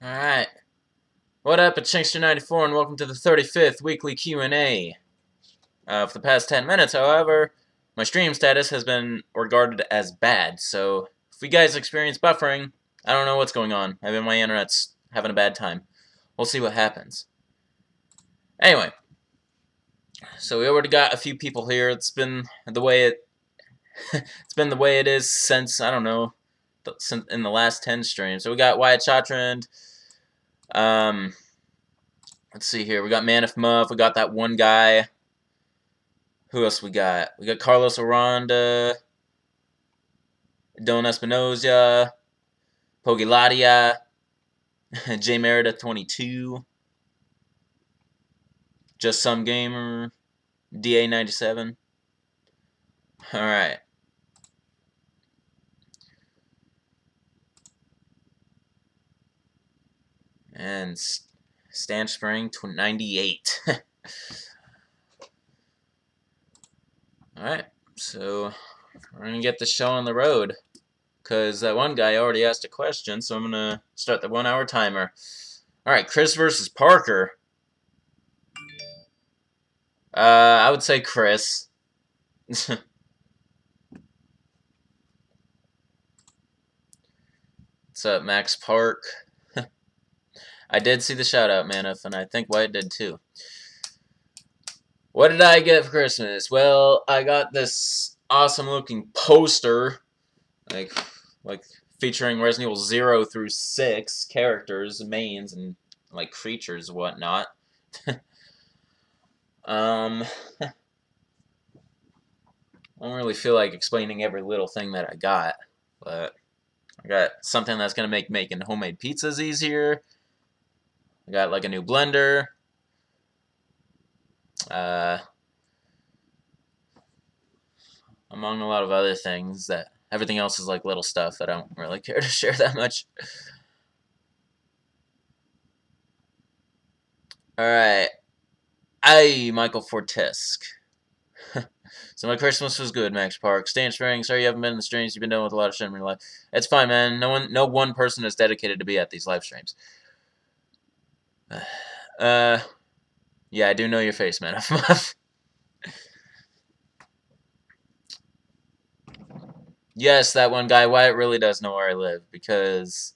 Alright. What up, it's Shankster94 and welcome to the 35th weekly Q&A. For the past 10 minutes, however, my stream status has been regarded as bad, so if you guys experience buffering, I don't know what's going on. Maybe my internet's having a bad time. We'll see what happens. Anyway, so we already got a few people here. It's been the way it's been the way it is since, I don't know, in the last 10 streams. So we got Wyatt Chatrand. Let's see here. We got Manif Muff. We got that one guy. Who else we got? We got Carlos Aranda, Don Espinoza, Pogilatia, J Meredith 22, Just Some Gamer, DA 97. All right. And Stan Spring 98. Alright, so we're going to get the show on the road. Because that one guy already asked a question, so I'm going to start the 1 hour timer. Alright, Chris versus Parker. I would say Chris. What's up, Max Park? I did see the shout-out, Manif, and I think White did too. What did I get for Christmas? Well, I got this awesome-looking poster, like featuring Resident Evil 0 through 6 characters, mains, and like creatures and whatnot. I don't really feel like explaining every little thing that I got, but I got something that's gonna make making homemade pizzas easier. I got like a new blender. Among a lot of other things, that everything else is like little stuff that I don't really care to share that much. Alright. Michael Fortisk. So my Christmas was good, Max Park. Stan Spring, sorry you haven't been in the streams. You've been dealing with a lot of shit in your life. It's fine, man. No one person is dedicated to be at these live streams. Yeah, I do know your face, man. Yes, that one guy, Wyatt really does know where I live, because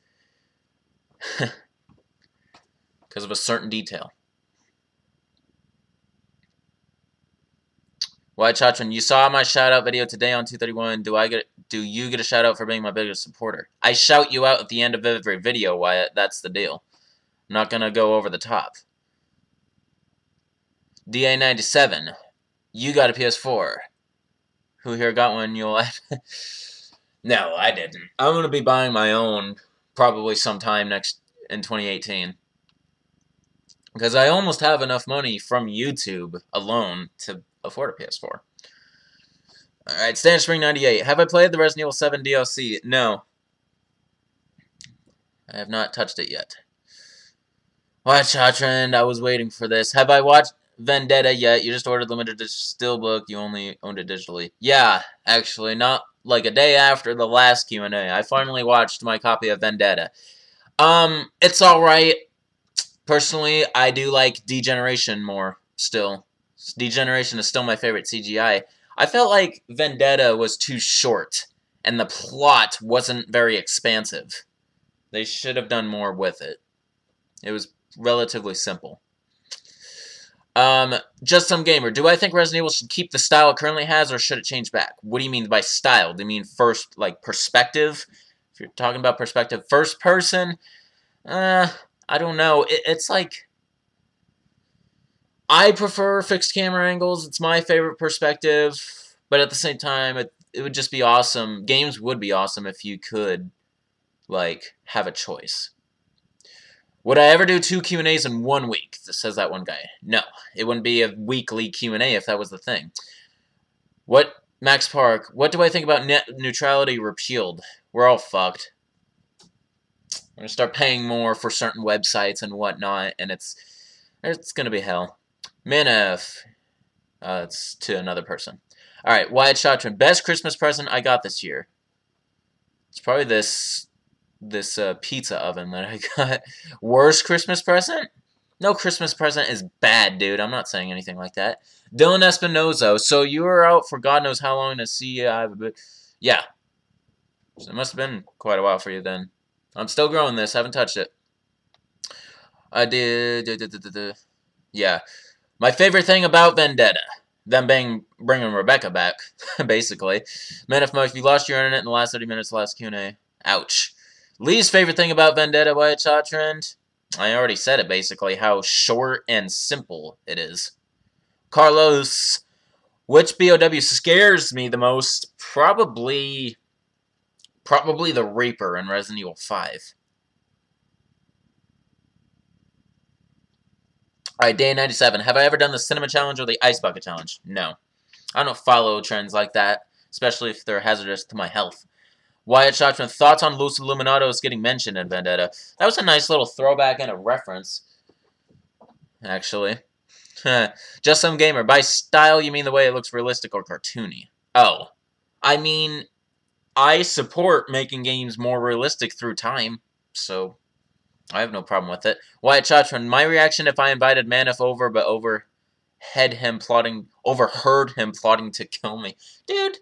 of a certain detail. Wyatt Chachran, you saw my shout-out video today on 231. Do you get a shout-out for being my biggest supporter? I shout you out at the end of every video, Wyatt. That's the deal. I'm not gonna go over the top. DA97, you got a PS4. Who here got one? You'll No, I didn't. I'm gonna be buying my own probably sometime in 2018. Because I almost have enough money from YouTube alone to afford a PS4. Alright, Stan Spring 98. Have I played the Resident Evil 7 DLC? No. I have not touched it yet. Watch Trend, I was waiting for this. Have I watched Vendetta yet? You just ordered limited steelbook. You only owned it digitally. Yeah, actually, not like a day after the last Q&A. I finally watched my copy of Vendetta. It's alright. Personally, I do like Degeneration more, still. Degeneration is still my favorite CGI. I felt like Vendetta was too short, and the plot wasn't very expansive. They should have done more with it. It was relatively simple. Just Some Gamer. Do I think Resident Evil should keep the style it currently has, or should it change back? What do you mean by style? Do you mean first, like, perspective? If you're talking about perspective, first person? I don't know. It's like, I prefer fixed camera angles. It's my favorite perspective. But at the same time, it would just be awesome. Games would be awesome if you could, like, have a choice. Would I ever do 2 Q&As in 1 week? Says that one guy. No. It wouldn't be a weekly Q&A if that was the thing. Max Park, what do I think about net neutrality repealed? We're all fucked. I'm going to start paying more for certain websites and whatnot, and it's going to be hell. Minif. It's to another person. Alright, Wyatt Shotron. Best Christmas present I got this year. It's probably this this pizza oven that I got. Worst Christmas present? No Christmas present is bad, dude. I'm not saying anything like that. Dylan Espinoza. So you were out for God knows how long to see. Yeah. So it must have been quite a while for you then. I'm still growing this. Haven't touched it. I did. Yeah. My favorite thing about Vendetta. Them bringing Rebecca back, basically. Man, if you lost your internet in the last 30 minutes, last Q&A. Ouch. Lee's favorite thing about Vendetta, Wyatt Shot Trend? I already said it, basically. How short and simple it is. Carlos. Which BOW scares me the most? Probably the Reaper in Resident Evil 5. Alright, day 97. Have I ever done the Cinema Challenge or the Ice Bucket Challenge? No. I don't follow trends like that, especially if they're hazardous to my health. Wyatt Shotman, thoughts on Luz Illuminados getting mentioned in Vendetta? That was a nice little throwback and a reference, actually. Just some gamer. By style, you mean the way it looks realistic or cartoony? Oh. I mean, I support making games more realistic through time, so I have no problem with it. Wyatt Shotman, my reaction if I invited Manif over but overheard him plotting to kill me. Dude,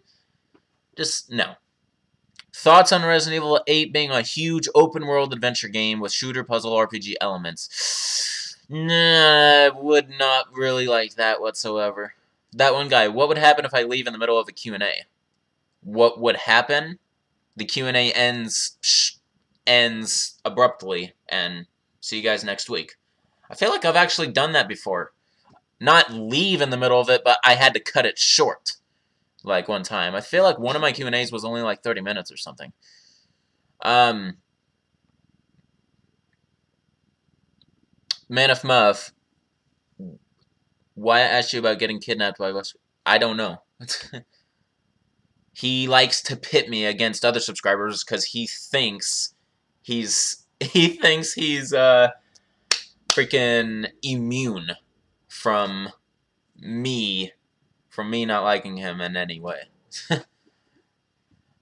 just no. Thoughts on Resident Evil 8 being a huge open-world adventure game with shooter puzzle RPG elements? Nah, I would not really like that whatsoever. That one guy, what would happen if I leave in the middle of a Q&A? What would happen? The Q&A ends abruptly, and see you guys next week. I feel like I've actually done that before. Not leave in the middle of it, but I had to cut it short. Like one time. I feel like one of my Q&As was only like 30 minutes or something. Manif Muff. Why I asked you about getting kidnapped by West? I don't know. He likes to pit me against other subscribers because he thinks he's freaking immune from me not liking him in any way.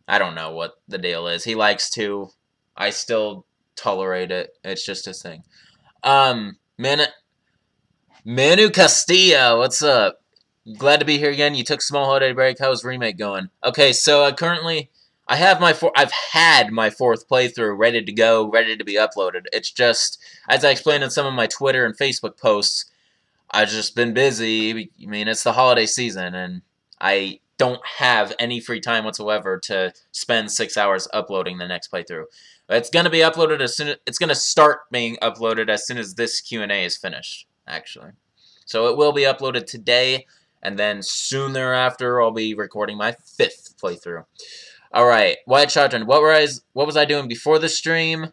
I don't know what the deal is. He likes to. I still tolerate it. It's just his thing. Manu Castillo, what's up? Glad to be here again. You took a small holiday break. How's Remake going? Okay, so I've had my fourth playthrough ready to go, ready to be uploaded. It's just, as I explained in some of my Twitter and Facebook posts, I've just been busy. I mean, it's the holiday season, and I don't have any free time whatsoever to spend 6 hours uploading the next playthrough. It's gonna be uploaded it's gonna start being uploaded as soon as this Q&A is finished, actually. So it will be uploaded today, and then soon thereafter I'll be recording my 5th playthrough. All right, Wyatt Shotgun, what was I doing before the stream?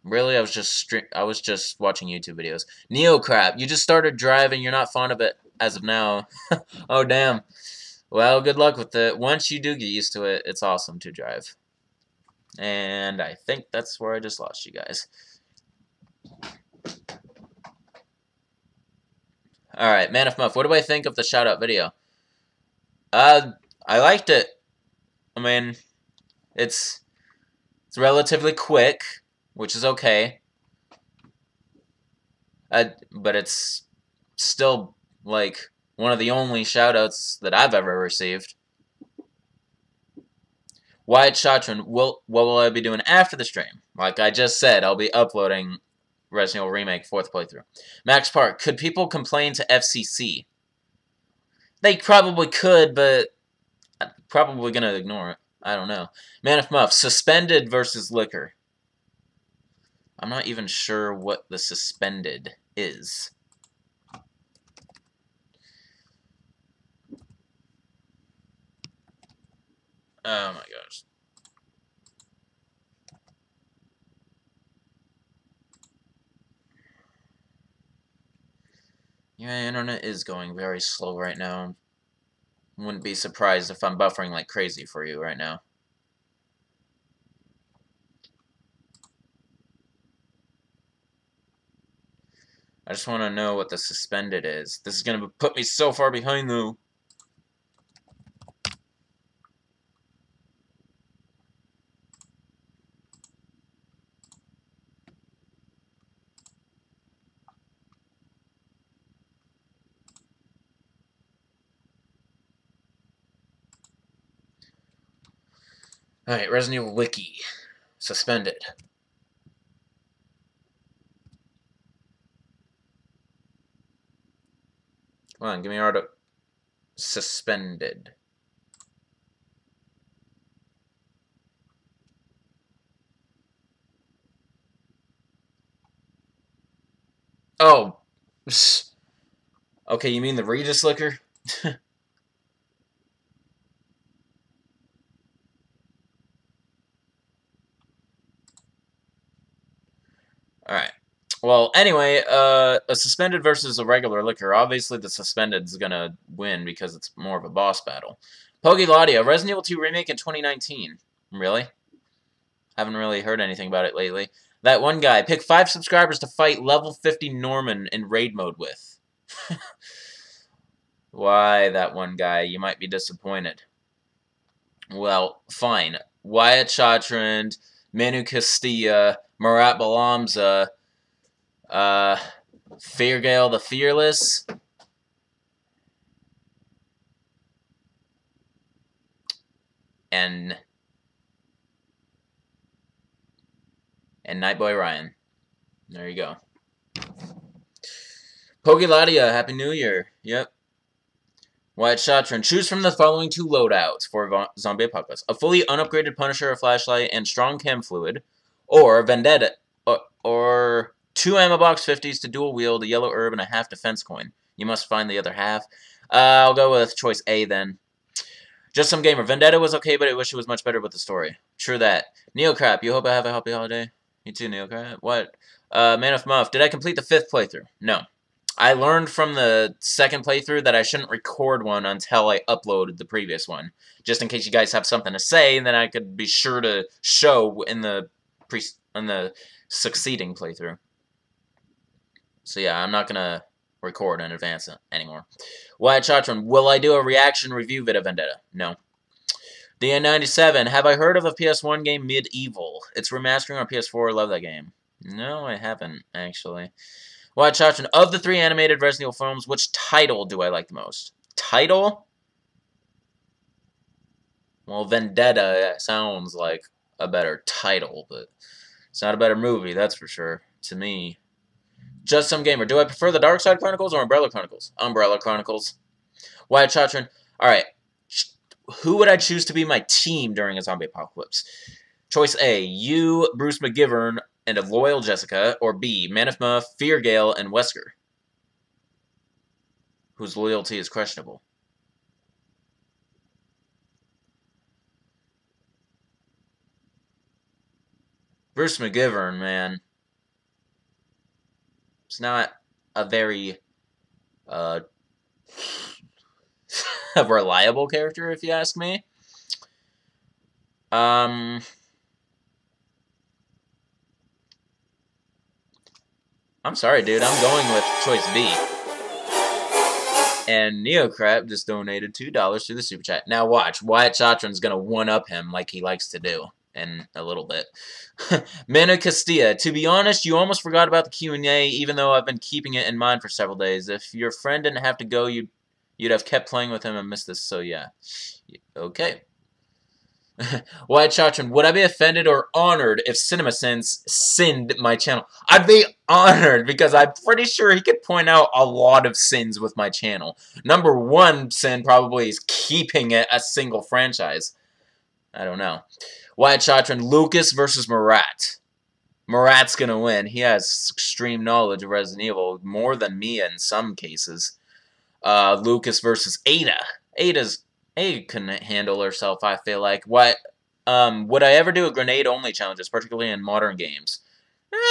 Really, I was just watching YouTube videos. Neocrap, you just started driving. You're not fond of it as of now. Oh, damn. Well, good luck with it. Once you do get used to it, it's awesome to drive. And I think that's where I just lost you guys. Alright, Man of Muff, what do I think of the shout-out video? I liked it. I mean, it's relatively quick, which is okay. But it's still, like, one of the only shoutouts that I've ever received. Wyatt Shotron, what will I be doing after the stream? Like I just said, I'll be uploading Resident Evil Remake 4th playthrough. Max Park, could people complain to FCC? They probably could, but I'm probably going to ignore it. I don't know. Man of Muff, suspended versus liquor. I'm not even sure what the suspended is. Oh my gosh. Yeah, internet is going very slow right now. Wouldn't be surprised if I'm buffering like crazy for you right now. I just want to know what the suspended is. This is going to put me so far behind, though. Alright, Resident Evil Wiki. Suspended. Come on, give me art. Suspended. Oh. Okay, you mean the Regis liquor? Alright. Well, anyway, a suspended versus a regular liquor. Obviously, the suspended's gonna win because it's more of a boss battle. Pogiladia, Resident Evil 2 Remake in 2019. Really? Haven't really heard anything about it lately. That one guy. Pick 5 subscribers to fight level 50 Norman in raid mode with. Why, that one guy? You might be disappointed. Well, fine. Wyatt Chatrand, Manu Castilla, Marat Balamza, Feargale the Fearless, and Nightboy Ryan. There you go. Pogiladia, Happy New Year. Yep. Wyatt Chatrand, choose from the following 2 loadouts for Zombie Apocalypse. A fully unupgraded Punisher, a flashlight, and strong chem fluid. Or Vendetta, or 2 ammo box 50s to dual wield, a yellow herb, and a half defense coin. You must find the other half. I'll go with choice A then. Just Some Gamer. Vendetta was okay, but I wish it was much better with the story. True that. Neocrap, you hope I have a happy holiday? You too, Neocrap. What? Man of Muff, did I complete the 5th playthrough? No. I learned from the 2nd playthrough that I shouldn't record one until I uploaded the previous one. Just in case you guys have something to say, and then I could be sure to show in the succeeding playthrough. So yeah, I'm not gonna record in advance anymore. Wyatt Chatrand, will I do a reaction review vid of Vendetta? No. DN97, have I heard of the PS1 game Medieval? It's remastering on PS4, love that game. No, I haven't, actually. Wyatt Chatrand, of the 3 animated Resident Evil films, which title do I like the most? Title? Well, Vendetta sounds like a better title, but it's not a better movie, that's for sure, to me. Just Some Gamer, do I prefer the Dark Side Chronicles or Umbrella Chronicles? Umbrella Chronicles. Wyatt Chatrand, alright, who would I choose to be my team during a zombie apocalypse? Choice A, you, Bruce McGivern, and a loyal Jessica, or B, Man of Muff, Feargale, and Wesker, whose loyalty is questionable. Bruce McGivern, man. It's not a very a reliable character, if you ask me. I'm sorry, dude. I'm going with choice B. And Neocrap just donated $2 to the Super Chat. Now watch. Wyatt Chatrand's going to one-up him like he likes to do in a little bit. Manu Castilla, to be honest, you almost forgot about the Q&A, even though I've been keeping it in mind for several days. If your friend didn't have to go, you'd have kept playing with him and missed this, so yeah. Okay. Wyatt Chatrand, would I be offended or honored if CinemaSins sinned my channel? I'd be honored because I'm pretty sure he could point out a lot of sins with my channel. Number 1 sin probably is keeping it a single franchise. I don't know. Wyatt Chatrand, Lucas versus Marat. Marat's gonna win. He has extreme knowledge of Resident Evil, more than me in some cases. Lucas versus Ada. Ada couldn't handle herself, I feel like. What? Would I ever do a grenade-only challenges, particularly in modern games?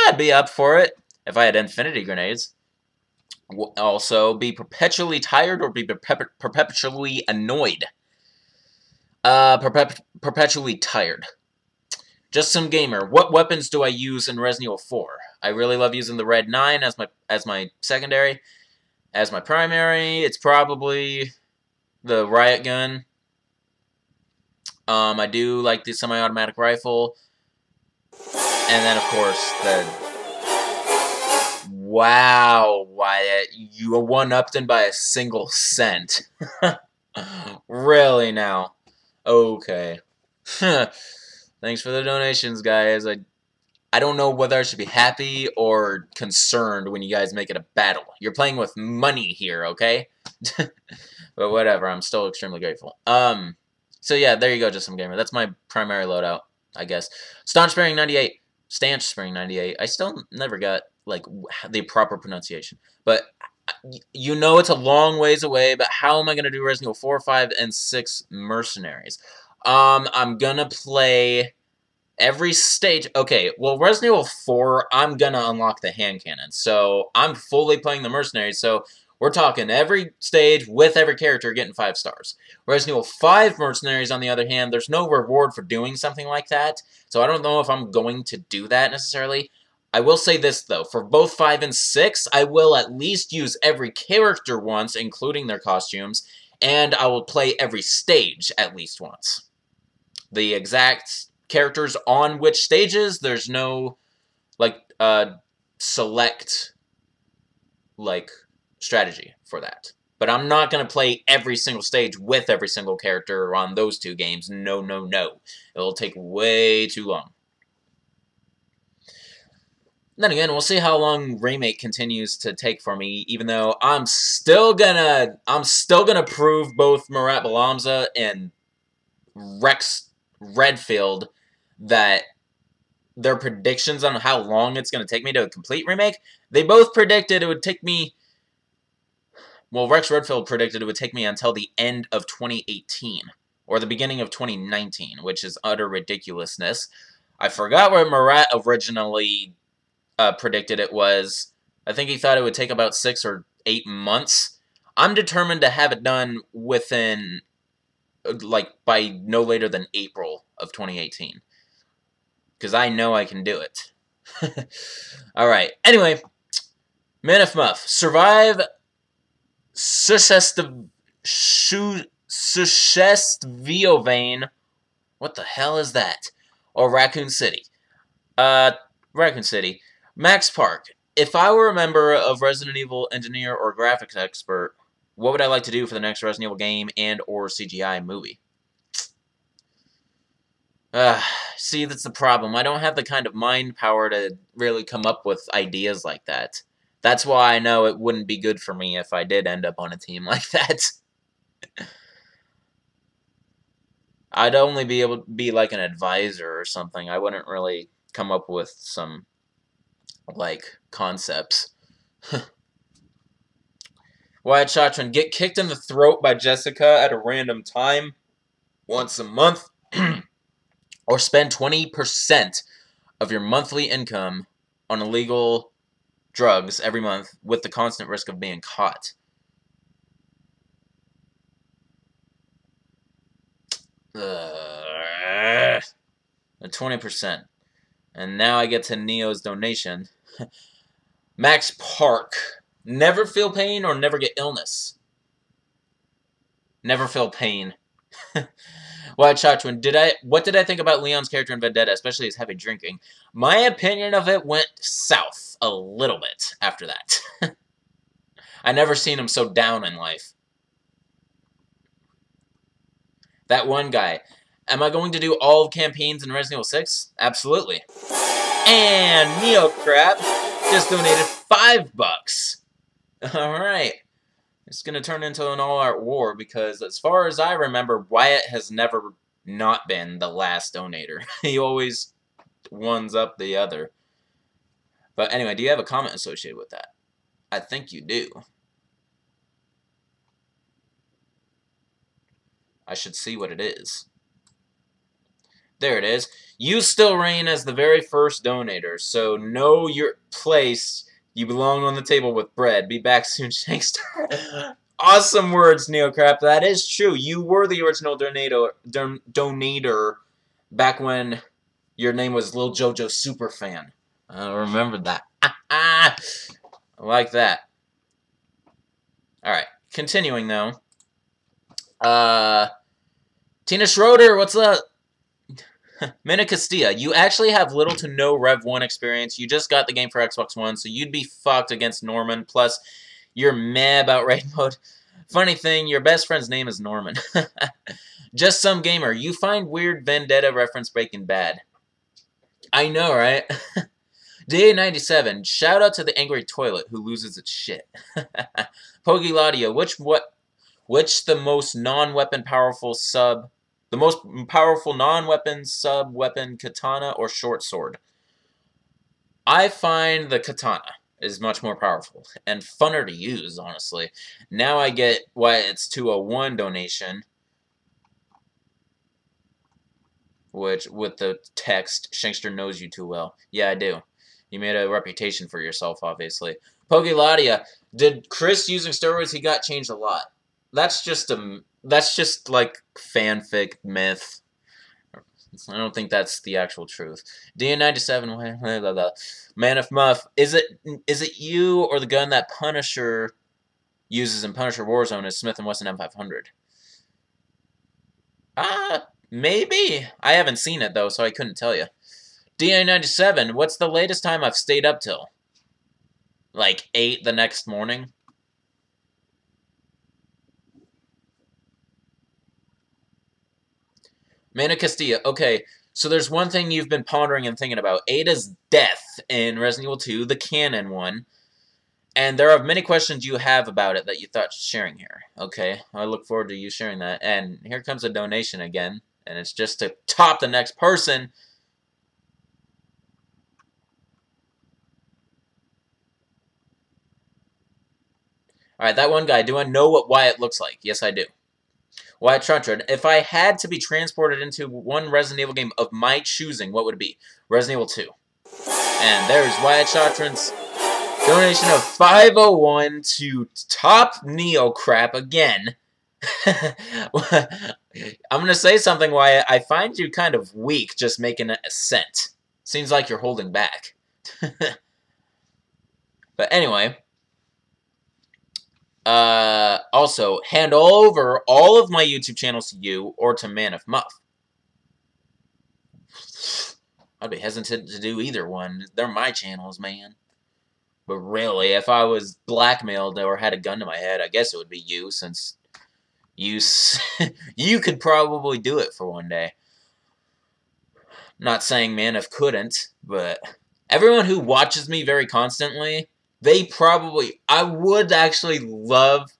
I'd be up for it if I had infinity grenades. Also, be perpetually tired or be perpetually annoyed? Perpetually tired. Just Some Gamer, what weapons do I use in Resident Evil 4? I really love using the Red 9 as my secondary. As my primary, it's probably the riot gun. I do like the semi-automatic rifle. And then, of course, the... Wow, Wyatt, you one-upped him by a single cent. Really now? Okay. Thanks for the donations, guys. I don't know whether I should be happy or concerned when you guys make it a battle. You're playing with money here, okay? But whatever, I'm still extremely grateful. So yeah, there you go, Just Some Gamer. That's my primary loadout, I guess. Staunch Sparing 98. Stanch Sparing 98. I still never got, like, the proper pronunciation. But you know it's a long ways away, but how am I going to do Resident Evil 4, 5, and 6 Mercenaries? I'm going to play every stage. Okay, well, Resident Evil 4, I'm going to unlock the hand cannon. So I'm fully playing the Mercenaries, so we're talking every stage with every character getting 5 stars. Resident Evil 5 Mercenaries, on the other hand, there's no reward for doing something like that, so I don't know if I'm going to do that necessarily. I will say this, though. For both 5 and 6, I will at least use every character once, including their costumes, and I will play every stage at least once. The exact characters on which stages, there's no, like, select, like, strategy for that. But I'm not going to play every single stage with every single character on those 2 games. No, no, no. It'll take way too long. Then again, we'll see how long Remake continues to take for me, even though I'm still gonna prove both Murat Balamza and Rex Redfield that their predictions on how long it's gonna take me to complete Remake, they both predicted it would take me, well, Rex Redfield predicted it would take me until the end of 2018, or the beginning of 2019, which is utter ridiculousness. I forgot where Murat originally predicted it was. I think he thought it would take about 6 or 8 months. I'm determined to have it done within, like, by no later than April of 2018. Because I know I can do it. Alright, anyway. Manif Muff. Survive Sushestviovain. What the hell is that? Or Raccoon City. Raccoon City. Max Park. If I were a member of Resident Evil engineer or graphics expert, what would I like to do for the next Resident Evil game and or CGI movie? See, that's the problem. I don't have the kind of mind power to really come up with ideas like that. That's why I know it wouldn't be good for me if I did end up on a team like that. I'd only be able to be like an advisor or something. I wouldn't really come up with some, like, concepts. Wyatt Shotran, get kicked in the throat by Jessica at a random time once a month, or spend 20% of your monthly income on illegal drugs every month with the constant risk of being caught. The 20%. And now I get to Neo's donation. Max Park. Never feel pain or never get illness. Never feel pain. Wyatt Shotwin, what did I think about Leon's character in Vendetta, especially his heavy drinking? My opinion of it went south a little bit after that. I never seen him so down in life. That one guy. Am I going to do all campaigns in Resident Evil 6? Absolutely. And Neo Crap just donated $5. Alright. It's going to turn into an all-out war because as far as I remember, Wyatt has never not been the last donator. He always ones up the other. But anyway, do you have a comment associated with that? I think you do. I should see what it is. There it is. You still reign as the very first donator, so know your place. You belong on the table with bread. Be back soon, Shankster. Awesome words, Neocrap. That is true. You were the original donator back when your name was Lil Jojo Superfan. I remember that. I like that. Alright, continuing though. Tina Schroeder, what's up? Mina Castilla, you actually have little to no Rev 1 experience. You just got the game for Xbox One, so you'd be fucked against Norman. Plus, you're meh about raid mode. Funny thing, your best friend's name is Norman. Just some gamer. You find weird Vendetta reference Breaking Bad. I know, right? DA97, shout out to the angry toilet who loses its shit. Pogiladia, which the most non-weapon powerful sub, the most powerful non-weapon sub-weapon katana or short sword? I find the katana is much more powerful and funner to use, honestly. Now I get why it's 201 donation, which with the text, Shankster knows you too well. Yeah, I do. You made a reputation for yourself, obviously. Pogiladia, did Chris using steroids he got changed a lot? That's just like fanfic myth. I don't think that's the actual truth. DN97, Man of Muff, is it you or the gun that Punisher uses in Punisher Warzone is Smith & Wesson M500? Maybe. I haven't seen it though, so I couldn't tell you. DA97, what's the latest time I've stayed up till? Like 8 the next morning? Mana Castilla, okay, so there's one thing you've been pondering and thinking about. Ada's death in Resident Evil 2, the canon one, and there are many questions you have about it that you thought sharing here. Okay, I look forward to you sharing that. And here comes a donation again, and it's just to top the next person. Alright, that one guy, do I know what Wyatt looks like? Yes, I do. Wyatt Chuntron, if I had to be transported into one Resident Evil game of my choosing, what would it be? Resident Evil 2. And there's Wyatt Chuntron's donation of 501 to top Neo crap again. I'm going to say something, Wyatt. I find you kind of weak just making a cent. Seems like you're holding back. But anyway... also, hand over all of my YouTube channels to you or to Man of Muff. I'd be hesitant to do either one. They're my channels, man. But really, if I was blackmailed or had a gun to my head, I guess it would be you, since you, you could probably do it for one day. Not saying Man of couldn't, but everyone who watches me very constantly... They probably... I would actually love,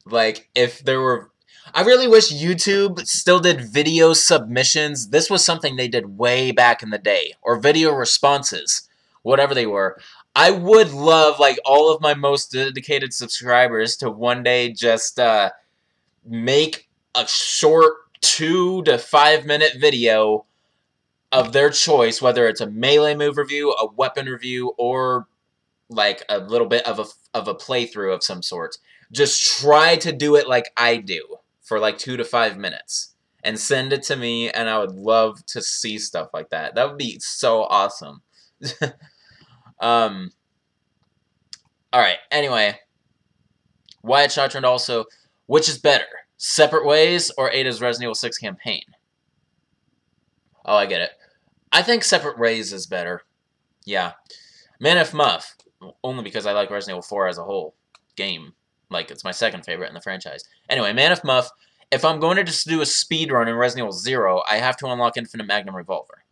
like, if there were... I really wish YouTube still did video submissions. This was something they did way back in the day. Or video responses. Whatever they were. I would love, like, all of my most dedicated subscribers to one day just make a short 2 to 5 minute video of their choice. Whether it's a melee move review, a weapon review, or... like a little bit of a playthrough of some sort. Just try to do it like I do for like 2 to 5 minutes and send it to me, and I would love to see stuff like that. That would be so awesome. Alright, anyway. Wyatt Shottrand also, which is better? Separate Ways or Ada's Resident Evil 6 campaign? Oh, I get it. I think Separate Ways is better. Yeah. Man of Muff. Only because I like Resident Evil 4 as a whole game. Like, it's my second favorite in the franchise. Anyway, Man of Muff, if I'm going to just do a speed run in Resident Evil 0, I have to unlock Infinite Magnum Revolver.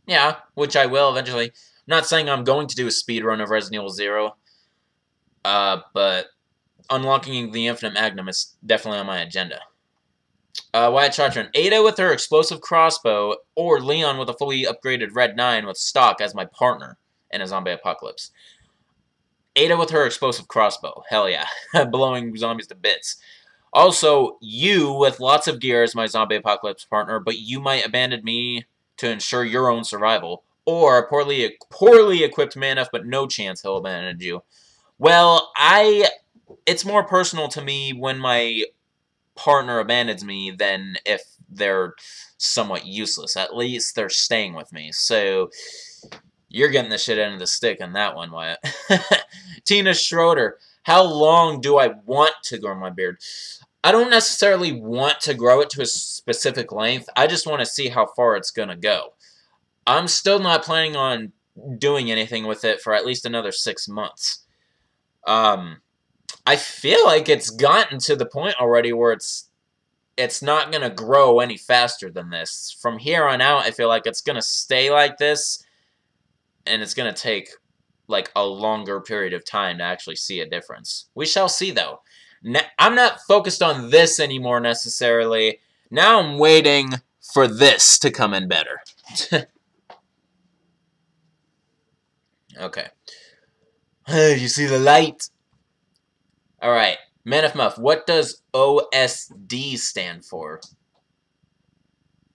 Yeah, which I will eventually. I'm not saying I'm going to do a speed run of Resident Evil 0, but unlocking the Infinite Magnum is definitely on my agenda. Wyatt Chartrand, Ada with her explosive crossbow, or Leon with a fully upgraded Red 9 with stock as my partner in a zombie apocalypse. Ada with her explosive crossbow. Hell yeah. Blowing zombies to bits. Also, you with lots of gear as my zombie apocalypse partner, but you might abandon me to ensure your own survival. Or a poorly equipped Manef, but no chance he'll abandon you. Well, it's more personal to me when my partner abandons me than if they're somewhat useless. At least they're staying with me. So, you're getting the shit end of the stick on that one, Wyatt. Tina Schroeder, how long do I want to grow my beard? I don't necessarily want to grow it to a specific length. I just want to see how far it's going to go. I'm still not planning on doing anything with it for at least another 6 months. I feel like it's gotten to the point already where it's not going to grow any faster than this. From here on out, I feel like it's going to stay like this, and it's going to take like a longer period of time to actually see a difference. We shall see, though. Now, I'm not focused on this anymore necessarily. Now I'm waiting for this to come in better. Okay. You see the light? Alright. Man of Muff, what does OSD stand for?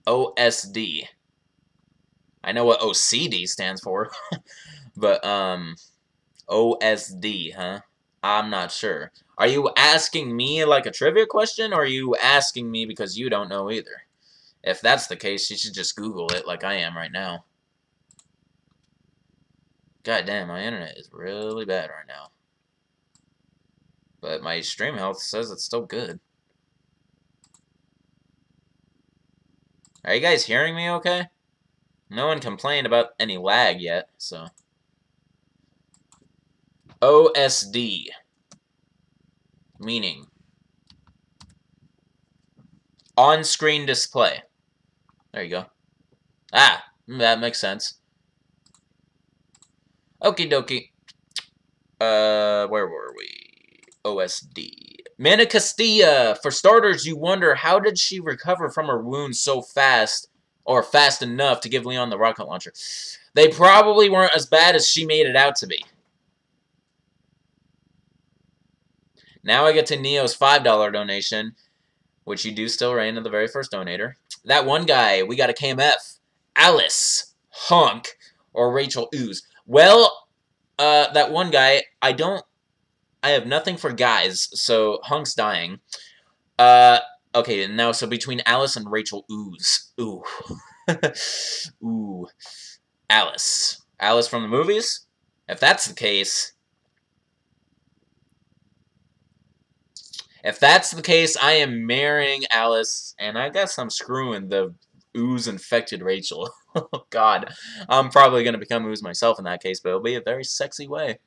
OSD. I know what OCD stands for. But, OSD, huh? I'm not sure. Are you asking me like a trivia question, or are you asking me because you don't know either? If that's the case, you should just Google it like I am right now. God damn, my internet is really bad right now. But my stream health says it's still good. Are you guys hearing me okay? No one complained about any lag yet, so. OSD. Meaning. On-screen display. There you go. Ah, that makes sense. Okie dokie. Where were we? OSD. Mana Castilla. For starters, you wonder, how did she recover from her wounds so fast, or fast enough to give Leon the rocket launcher? They probably weren't as bad as she made it out to be. Now I get to Neo's $5 donation, which you do still reign in the very first donator. That one guy, we got a KMF. Alice, Hunk, or Rachel Ooze. Well, that one guy, I have nothing for guys, so Hunk's dying. Okay, now, so between Alice and Rachel Ooze. Ooh. Ooh. Alice. Alice from the movies? If that's the case... If that's the case, I am marrying Alice, and I guess I'm screwing the ooze-infected Rachel. Oh, God. I'm probably going to become ooze myself in that case, but it'll be a very sexy way.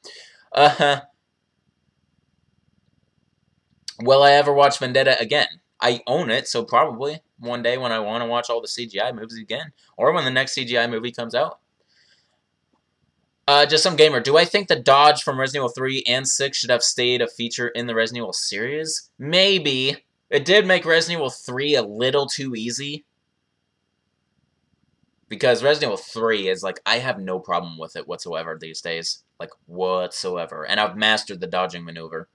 Will I ever watch Vendetta again? I own it, so probably one day when I want to watch all the CGI movies again, or when the next CGI movie comes out. Just some gamer. Do I think the dodge from Resident Evil 3 and 6 should have stayed a feature in the Resident Evil series? Maybe. It did make Resident Evil 3 a little too easy. Because Resident Evil 3 is like, I have no problem with it whatsoever these days. Like, whatsoever. And I've mastered the dodging maneuver.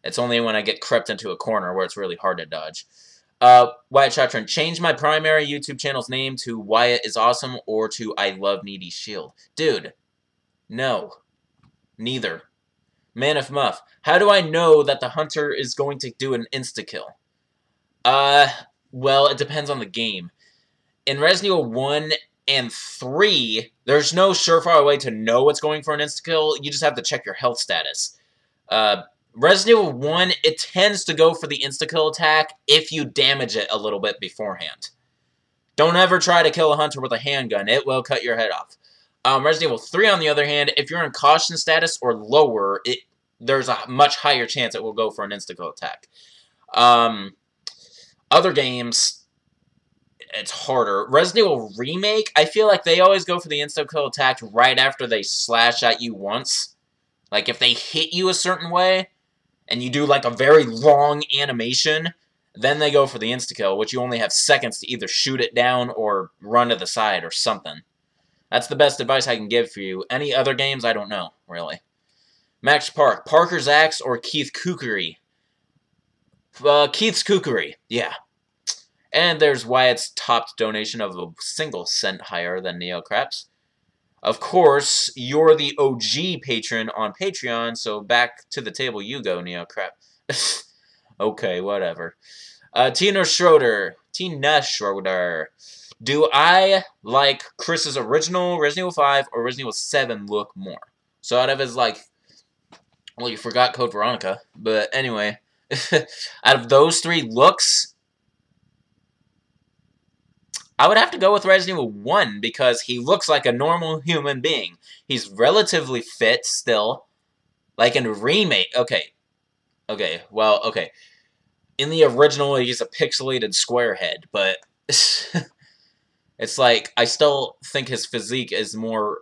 It's only when I get crept into a corner where it's really hard to dodge. Wyatt Chatron, change my primary YouTube channel's name to Wyatt is Awesome or to I Love Needy Shield. Dude, no. Neither. Man of Muff, how do I know that the hunter is going to do an insta-kill? Well, it depends on the game. In Resident Evil 1 and 3, there's no surefire way to know it's going for an insta-kill. You just have to check your health status. Resident Evil 1, it tends to go for the insta-kill attack if you damage it a little bit beforehand. Don't ever try to kill a hunter with a handgun. It will cut your head off. Resident Evil 3, on the other hand, if you're in caution status or lower, there's a much higher chance it will go for an insta-kill attack. Other games, it's harder. Resident Evil Remake, I feel like they always go for the insta-kill attack right after they slash at you once. Like, if they hit you a certain way, and you do like a very long animation, then they go for the insta-kill, which you only have seconds to either shoot it down or run to the side or something. That's the best advice I can give for you. Any other games, I don't know, really. Max Park, Parker's Axe or Keith Kukuri? Keith's Kukuri, yeah. And there's Wyatt's topped donation of a single cent higher than Neocraps. Of course, you're the OG patron on Patreon, so back to the table you go, Neocrap. Okay, whatever. Tina Schroeder. Do I like Chris's original Resident Evil 5 or Resident Evil 7 look more? So out of his, like... Well, you forgot Code Veronica. But anyway. Out of those three looks... I would have to go with Resident Evil 1 because he looks like a normal human being. He's relatively fit still. Like in Remake. Okay, Okay, well, okay. In the original, he's a pixelated square head, but it's like, I still think his physique is more,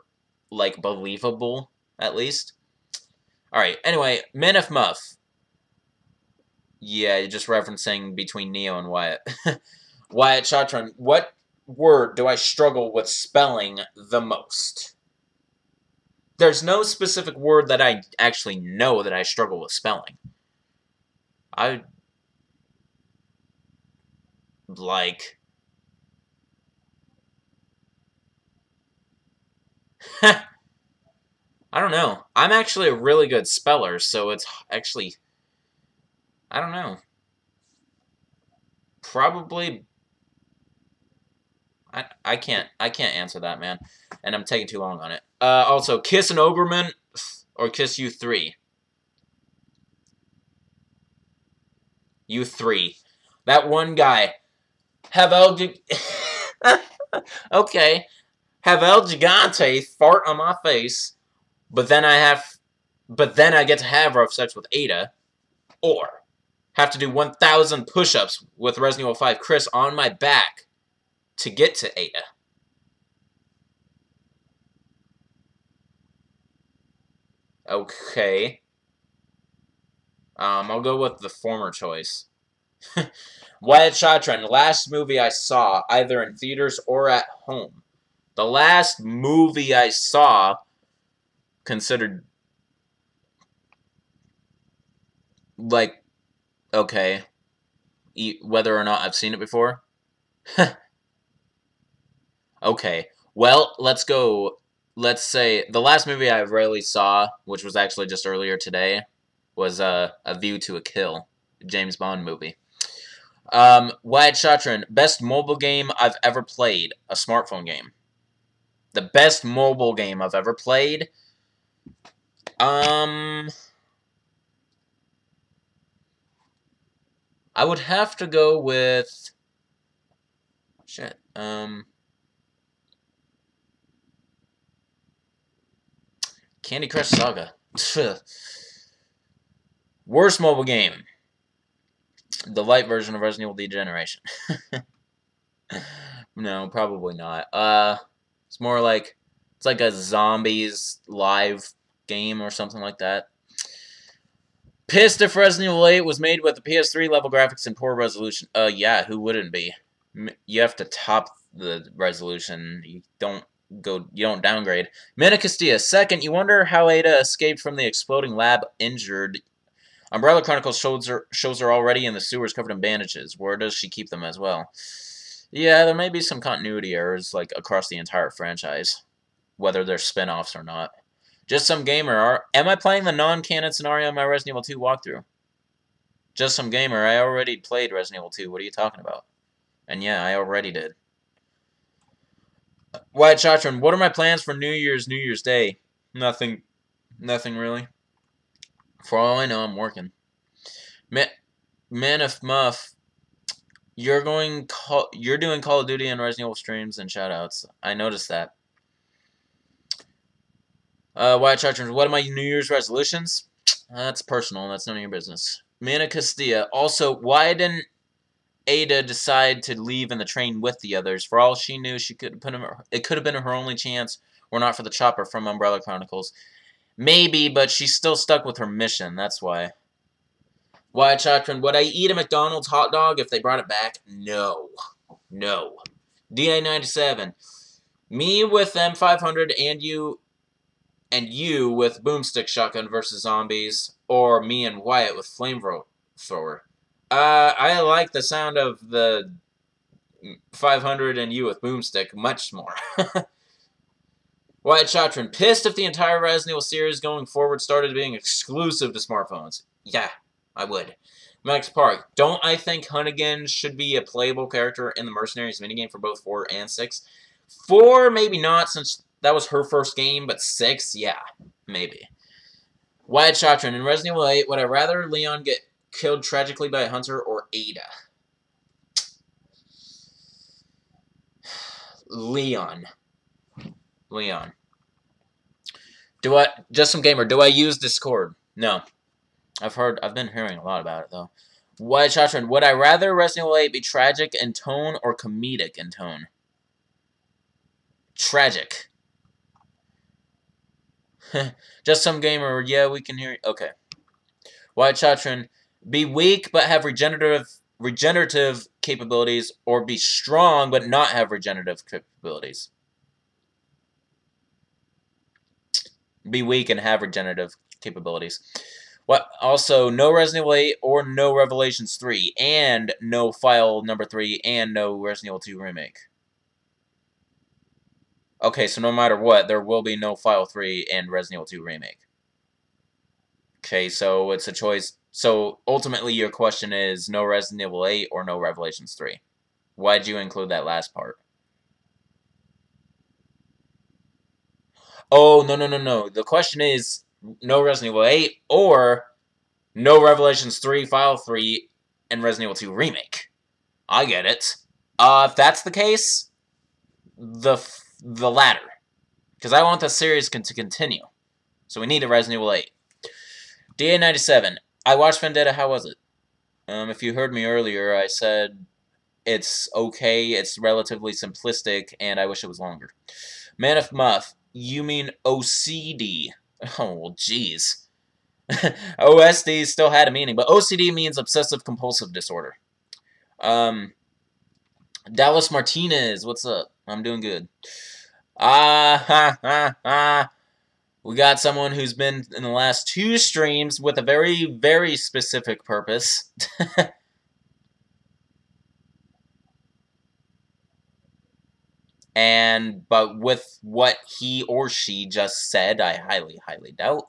like, believable, at least. Alright, anyway, Manif Muff. Yeah, you're just referencing between Neo and Wyatt. Wyatt Chatron, what word do I struggle with spelling the most? There's no specific word that I actually know that I struggle with spelling. I, like... I don't know. I'm actually a really good speller, so it's actually... I don't know. Probably... I can't answer that, man. And I'm taking too long on it. Also, Kiss an Oberman or Kiss You 3? You 3. That one guy. Have El... okay. Have El Gigante fart on my face, but then I get to have rough sex with Ada, or have to do 1,000 push-ups with Resident Evil 5 Chris on my back to get to Ada. Okay. I'll go with the former choice. Wyatt Chatron, last movie I saw, either in theaters or at home. The last movie I saw, considered, like, okay, whether or not I've seen it before? Okay, well, let's go. Let's say the last movie I really saw, which was actually just earlier today, was A View to a Kill, James Bond movie. Wyatt Chatron, best mobile game I've ever played, a smartphone game. The best mobile game I've ever played. I would have to go with shit. Candy Crush Saga. Worst mobile game. The light version of Resident Evil Degeneration. No, probably not. It's more like it's like a zombies live game or something like that. Pissed if Resident Evil 8 was made with the PS3 level graphics and poor resolution. Yeah, who wouldn't be? You have to top the resolution. You don't downgrade. Mina Castilla, second, you wonder how Ada escaped from the exploding lab injured. Umbrella Chronicles shows her already in the sewers covered in bandages. Where does she keep them as well? Yeah, there may be some continuity errors like across the entire franchise, whether they're spin-offs or not. Just Some Gamer, am I playing the non-canon scenario in my Resident Evil 2 walkthrough? Just Some Gamer, I already played Resident Evil 2. What are you talking about? And yeah, I already did. Wyatt Chatron, what are my plans for New Year's Day? Nothing really. For all I know, I'm working. Manif Muff, you're doing Call of Duty and Resident Evil streams and shoutouts. I noticed that. Wyatt Chatron, what are my New Year's resolutions? That's personal. That's none of your business. Mina Castilla, also, why didn't Ada decide to leave in the train with the others? For all she knew, it could have been her only chance, or not for the chopper from Umbrella Chronicles. Maybe, but she's still stuck with her mission. That's why. Wyatt Chatron, would I eat a McDonald's hot dog if they brought it back? No. No. DA97, me with M500 and you with boomstick shotgun versus zombies, or me and Wyatt with flamethrower. I like the sound of the 500 and you with boomstick much more. Wyatt Chatron, pissed if the entire Resident Evil series going forward started being exclusive to smartphones. Yeah, I would. Max Park, don't I think Hunnigan should be a playable character in the Mercenaries minigame for both 4 and 6? 4, maybe not, since that was her first game, but 6, yeah, maybe. Wyatt Chatron, in Resident Evil 8, would I rather Leon get killed tragically by a hunter or Ada? Leon. Just Some Gamer, do I use Discord? No. I've been hearing a lot about it, though. White Chatron, would I rather Resident Evil 8 be tragic in tone or comedic in tone? Tragic. Just some gamer, yeah, we can hear you. Okay. White Chatron, be weak but have regenerative capabilities, or be strong but not have regenerative capabilities. Be weak and have regenerative capabilities. What? Also, no Resident Evil 8 or no Revelations 3, and no File number 3, and no Resident Evil 2 Remake. Okay, so no matter what, there will be no File 3 and Resident Evil 2 Remake. Okay, so it's a choice. So ultimately, your question is no Resident Evil 8 or no Revelations 3. Why'd you include that last part? Oh, no. The question is no Resident Evil 8 or no Revelations 3, File 3, and Resident Evil 2 Remake. I get it. If that's the case, the latter. Because I want the series to continue. So we need a Resident Evil 8. DA97. I watched Vendetta. How was it? If you heard me earlier, I said it's okay, it's relatively simplistic, and I wish it was longer. Man of Muff. You mean OCD. Oh, well, jeez. OSD still had a meaning, but OCD means obsessive-compulsive disorder. Dallas Martinez, what's up? I'm doing good. We got someone who's been in the last 2 streams with a very, very specific purpose. But with what he or she just said, I highly, highly doubt.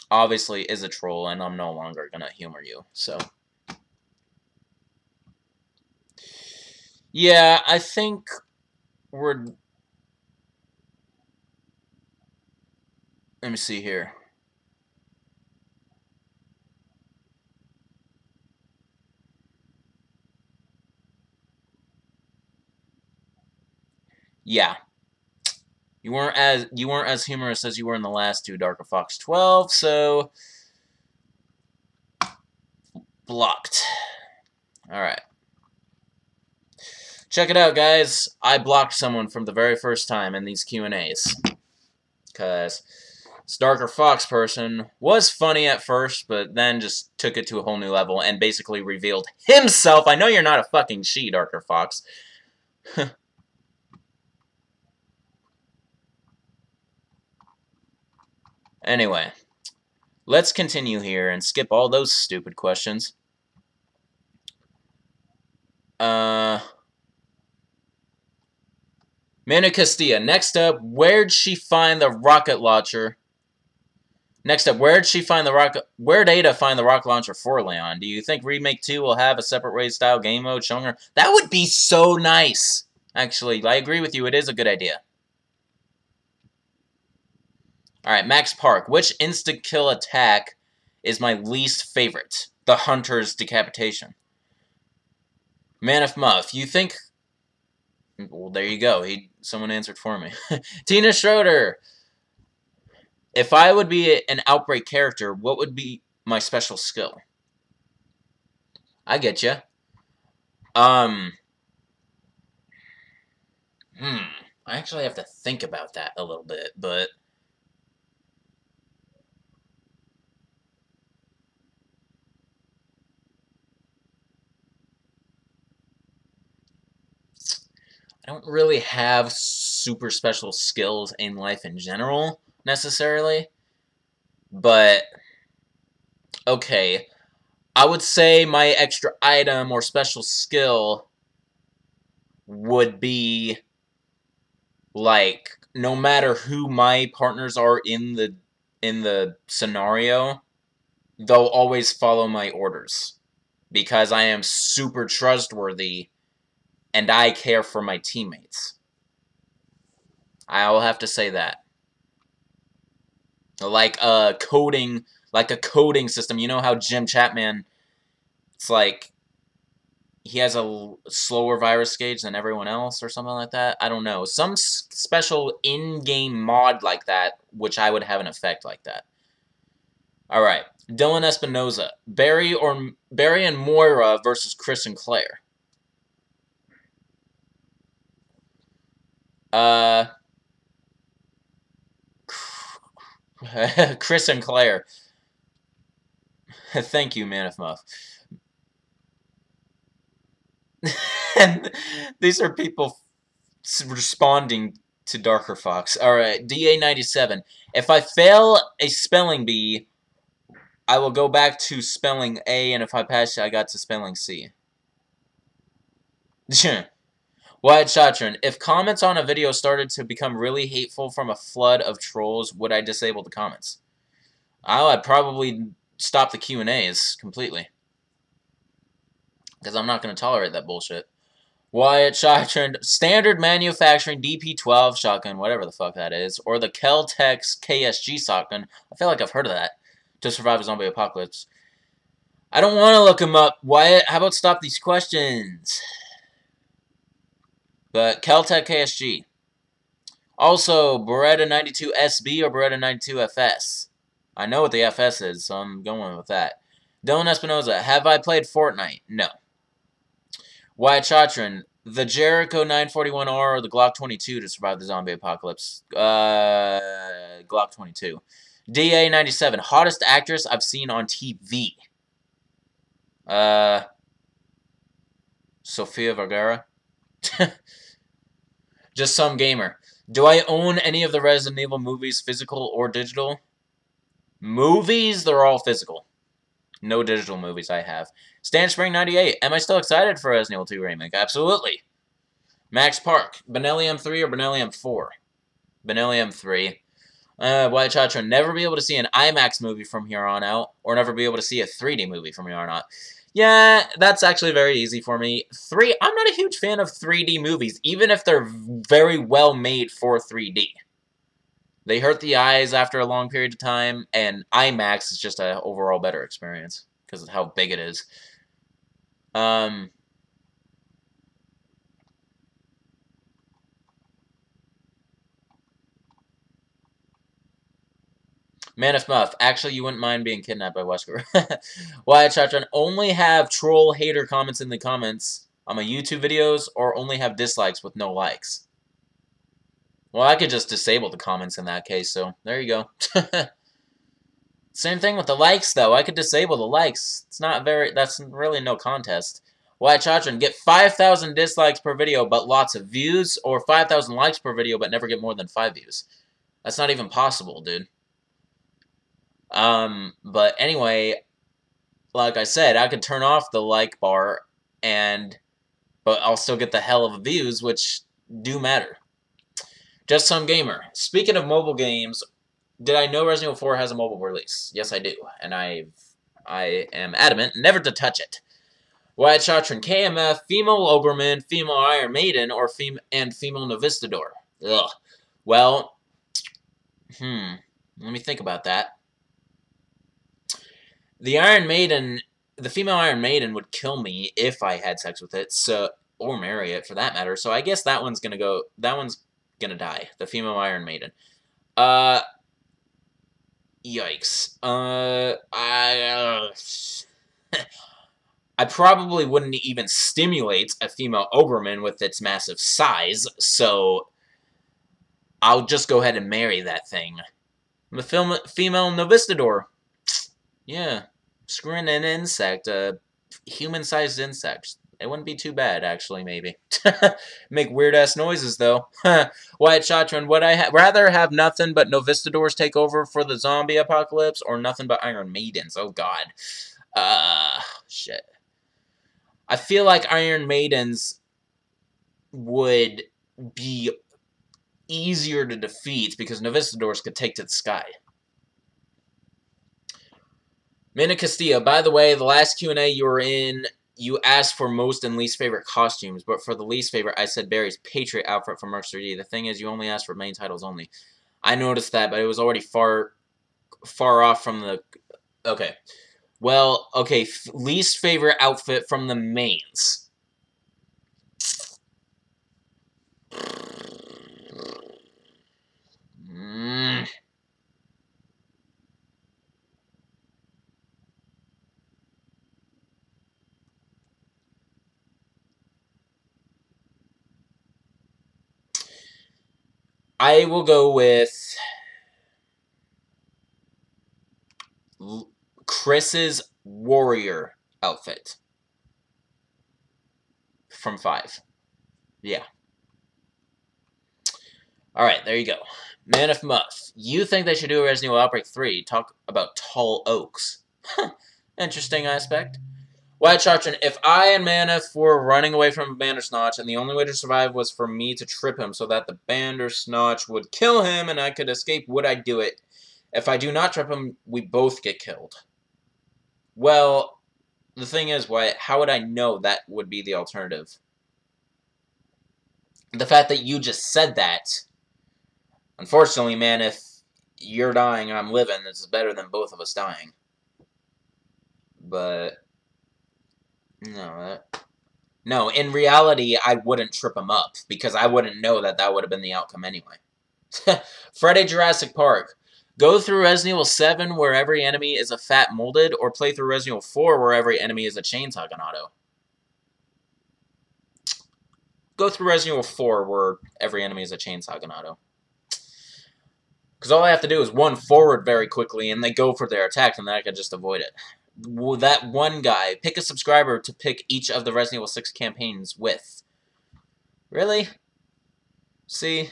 Obviously is a troll, and I'm no longer gonna humor you, so. Yeah, I think we're... Let me see here. Yeah. You weren't as humorous as you were in the last 2 Darker Fox 12, so blocked. Alright. Check it out, guys. I blocked someone from the very first time in these Q&As. Because this Darker Fox person was funny at first, but then just took it to a whole new level and basically revealed himself. I know you're not a fucking she, Darker Fox. Anyway, let's continue here and skip all those stupid questions. Mana Castilla. Next up, where'd she find the rocket launcher? Next up, where'd Ada find the rocket launcher for Leon? Do you think Remake 2 will have a separate raid style game mode showing her? That would be so nice! Actually, I agree with you, it is a good idea. Alright, Max Park. Which insta-kill attack is my least favorite? The Hunter's Decapitation. Man of Muff. You think... Well, there you go. Someone answered for me. Tina Schroeder. If I would be an Outbreak character, what would be my special skill? I get you. I actually have to think about that a little bit, but... I don't really have super special skills in life in general, necessarily. But, okay. I would say my extra item or special skill would be, like, no matter who my partners are in the scenario, they'll always follow my orders. Because I am super trustworthy and I care for my teammates. I'll have to say that. Like a coding system. You know how Jim Chapman, it's like, he has a slower virus gauge than everyone else or something like that? I don't know. Some special in-game mod like that, which I would have an effect like that. All right. Dylan Espinoza. Barry and Moira versus Chris and Claire. Chris and Claire. Thank you, Man of Muff. And these are people responding to Darker Fox. Alright, DA97. If I fail a spelling bee, I will go back to spelling A, and if I pass, I got to spelling C. Wyatt Shotron. If comments on a video started to become really hateful from a flood of trolls, would I disable the comments? I'd probably stop the Q&As completely. Because I'm not going to tolerate that bullshit. Wyatt Shotron. Standard manufacturing DP12 shotgun, whatever the fuck that is, or the Kel-Tex KSG shotgun. I feel like I've heard of that. To survive a zombie apocalypse. I don't want to look him up. Wyatt, how about stop these questions? But Kel-Tec KSG. Also, Beretta 92 SB or Beretta 92 FS. I know what the FS is, so I'm going with that. Dylan Espinoza. Have I played Fortnite? No. Wyatt Shotron. The Jericho 941R or the Glock 22 to survive the zombie apocalypse? Glock 22. DA97. Hottest actress I've seen on TV. Sofia Vergara. Just some gamer. Do I own any of the Resident Evil movies, physical or digital? Movies, they're all physical. No digital movies I have. Stan Spring 98. Am I still excited for Resident Evil 2 Remake? Absolutely. Max Park. Benelli M3 or Benelli M4? Benelli M3. Wyatt Chatra. Never be able to see an IMAX movie from here on out, or never be able to see a 3D movie from here on out. Yeah, that's actually very easy for me. I'm not a huge fan of 3D movies, even if they're very well made for 3D. They hurt the eyes after a long period of time, and IMAX is just an overall better experience because of how big it is. Man of Muff. Actually, you wouldn't mind being kidnapped by Wesker. Wyatt Chatron. Only have troll hater comments in the comments on my YouTube videos, or only have dislikes with no likes? Well, I could just disable the comments in that case, so there you go. Same thing with the likes, though. I could disable the likes. That's really no contest. Wyatt Chatron. Get 5,000 dislikes per video, but lots of views, or 5,000 likes per video, but never get more than 5 views. That's not even possible, dude. But anyway, like I said, I could turn off the like bar, but I'll still get the hell of views, which do matter. Just Some Gamer. Speaking of mobile games, did I know Resident Evil 4 has a mobile release? Yes, I do, and I am adamant never to touch it. Wyatt Shotron. KMF, female Oberman, female Iron Maiden, or female Novistador? Ugh. Well, let me think about that. The female Iron Maiden would kill me if I had sex with it, or marry it for that matter. So I guess that one's gonna die. The female Iron Maiden. Yikes. I probably wouldn't even stimulate a female Oberman with its massive size, so I'll just go ahead and marry that thing. The female Novistador. Yeah. Screwing an insect, a human-sized insect. It wouldn't be too bad, actually, maybe. Make weird-ass noises, though. Wyatt Shotron. Would I rather have nothing but Novistadors take over for the zombie apocalypse, or nothing but Iron Maidens? Oh, God. Shit. I feel like Iron Maidens would be easier to defeat because Novistadors could take to the sky. Mina Castillo, by the way, the last Q&A you were in, you asked for most and least favorite costumes, but for the least favorite, I said Barry's Patriot outfit from Merc 3D. The thing is, you only asked for main titles only. I noticed that, but it was already far off from the... Okay. Well, okay, least favorite outfit from the mains. I will go with Chris's warrior outfit from 5. Yeah. Alright, there you go. Man of Muff. You think they should do a Resident Evil Outbreak 3? Talk about tall oaks. Interesting aspect. White Chartron, if I and Manif were running away from Bandersnatch and the only way to survive was for me to trip him so that the Bandersnatch would kill him and I could escape, would I do it? If I do not trip him, we both get killed. Well, the thing is, Wyatt, how would I know that would be the alternative? The fact that you just said that, unfortunately, man, if you're dying and I'm living, it's better than both of us dying. But no, in reality, I wouldn't trip him up because I wouldn't know that that would have been the outcome anyway. Friday Jurassic Park. Go through Resident Evil 7 where every enemy is a fat molded, or play through Resident Evil 4 where every enemy is a chainsaw Ganado. Go through Resident Evil 4 where every enemy is a chainsaw Ganado. Because all I have to do is one forward very quickly and they go for their attack and then I can just avoid it. That one guy, pick a subscriber to pick each of the Resident Evil 6 campaigns with. Really? See?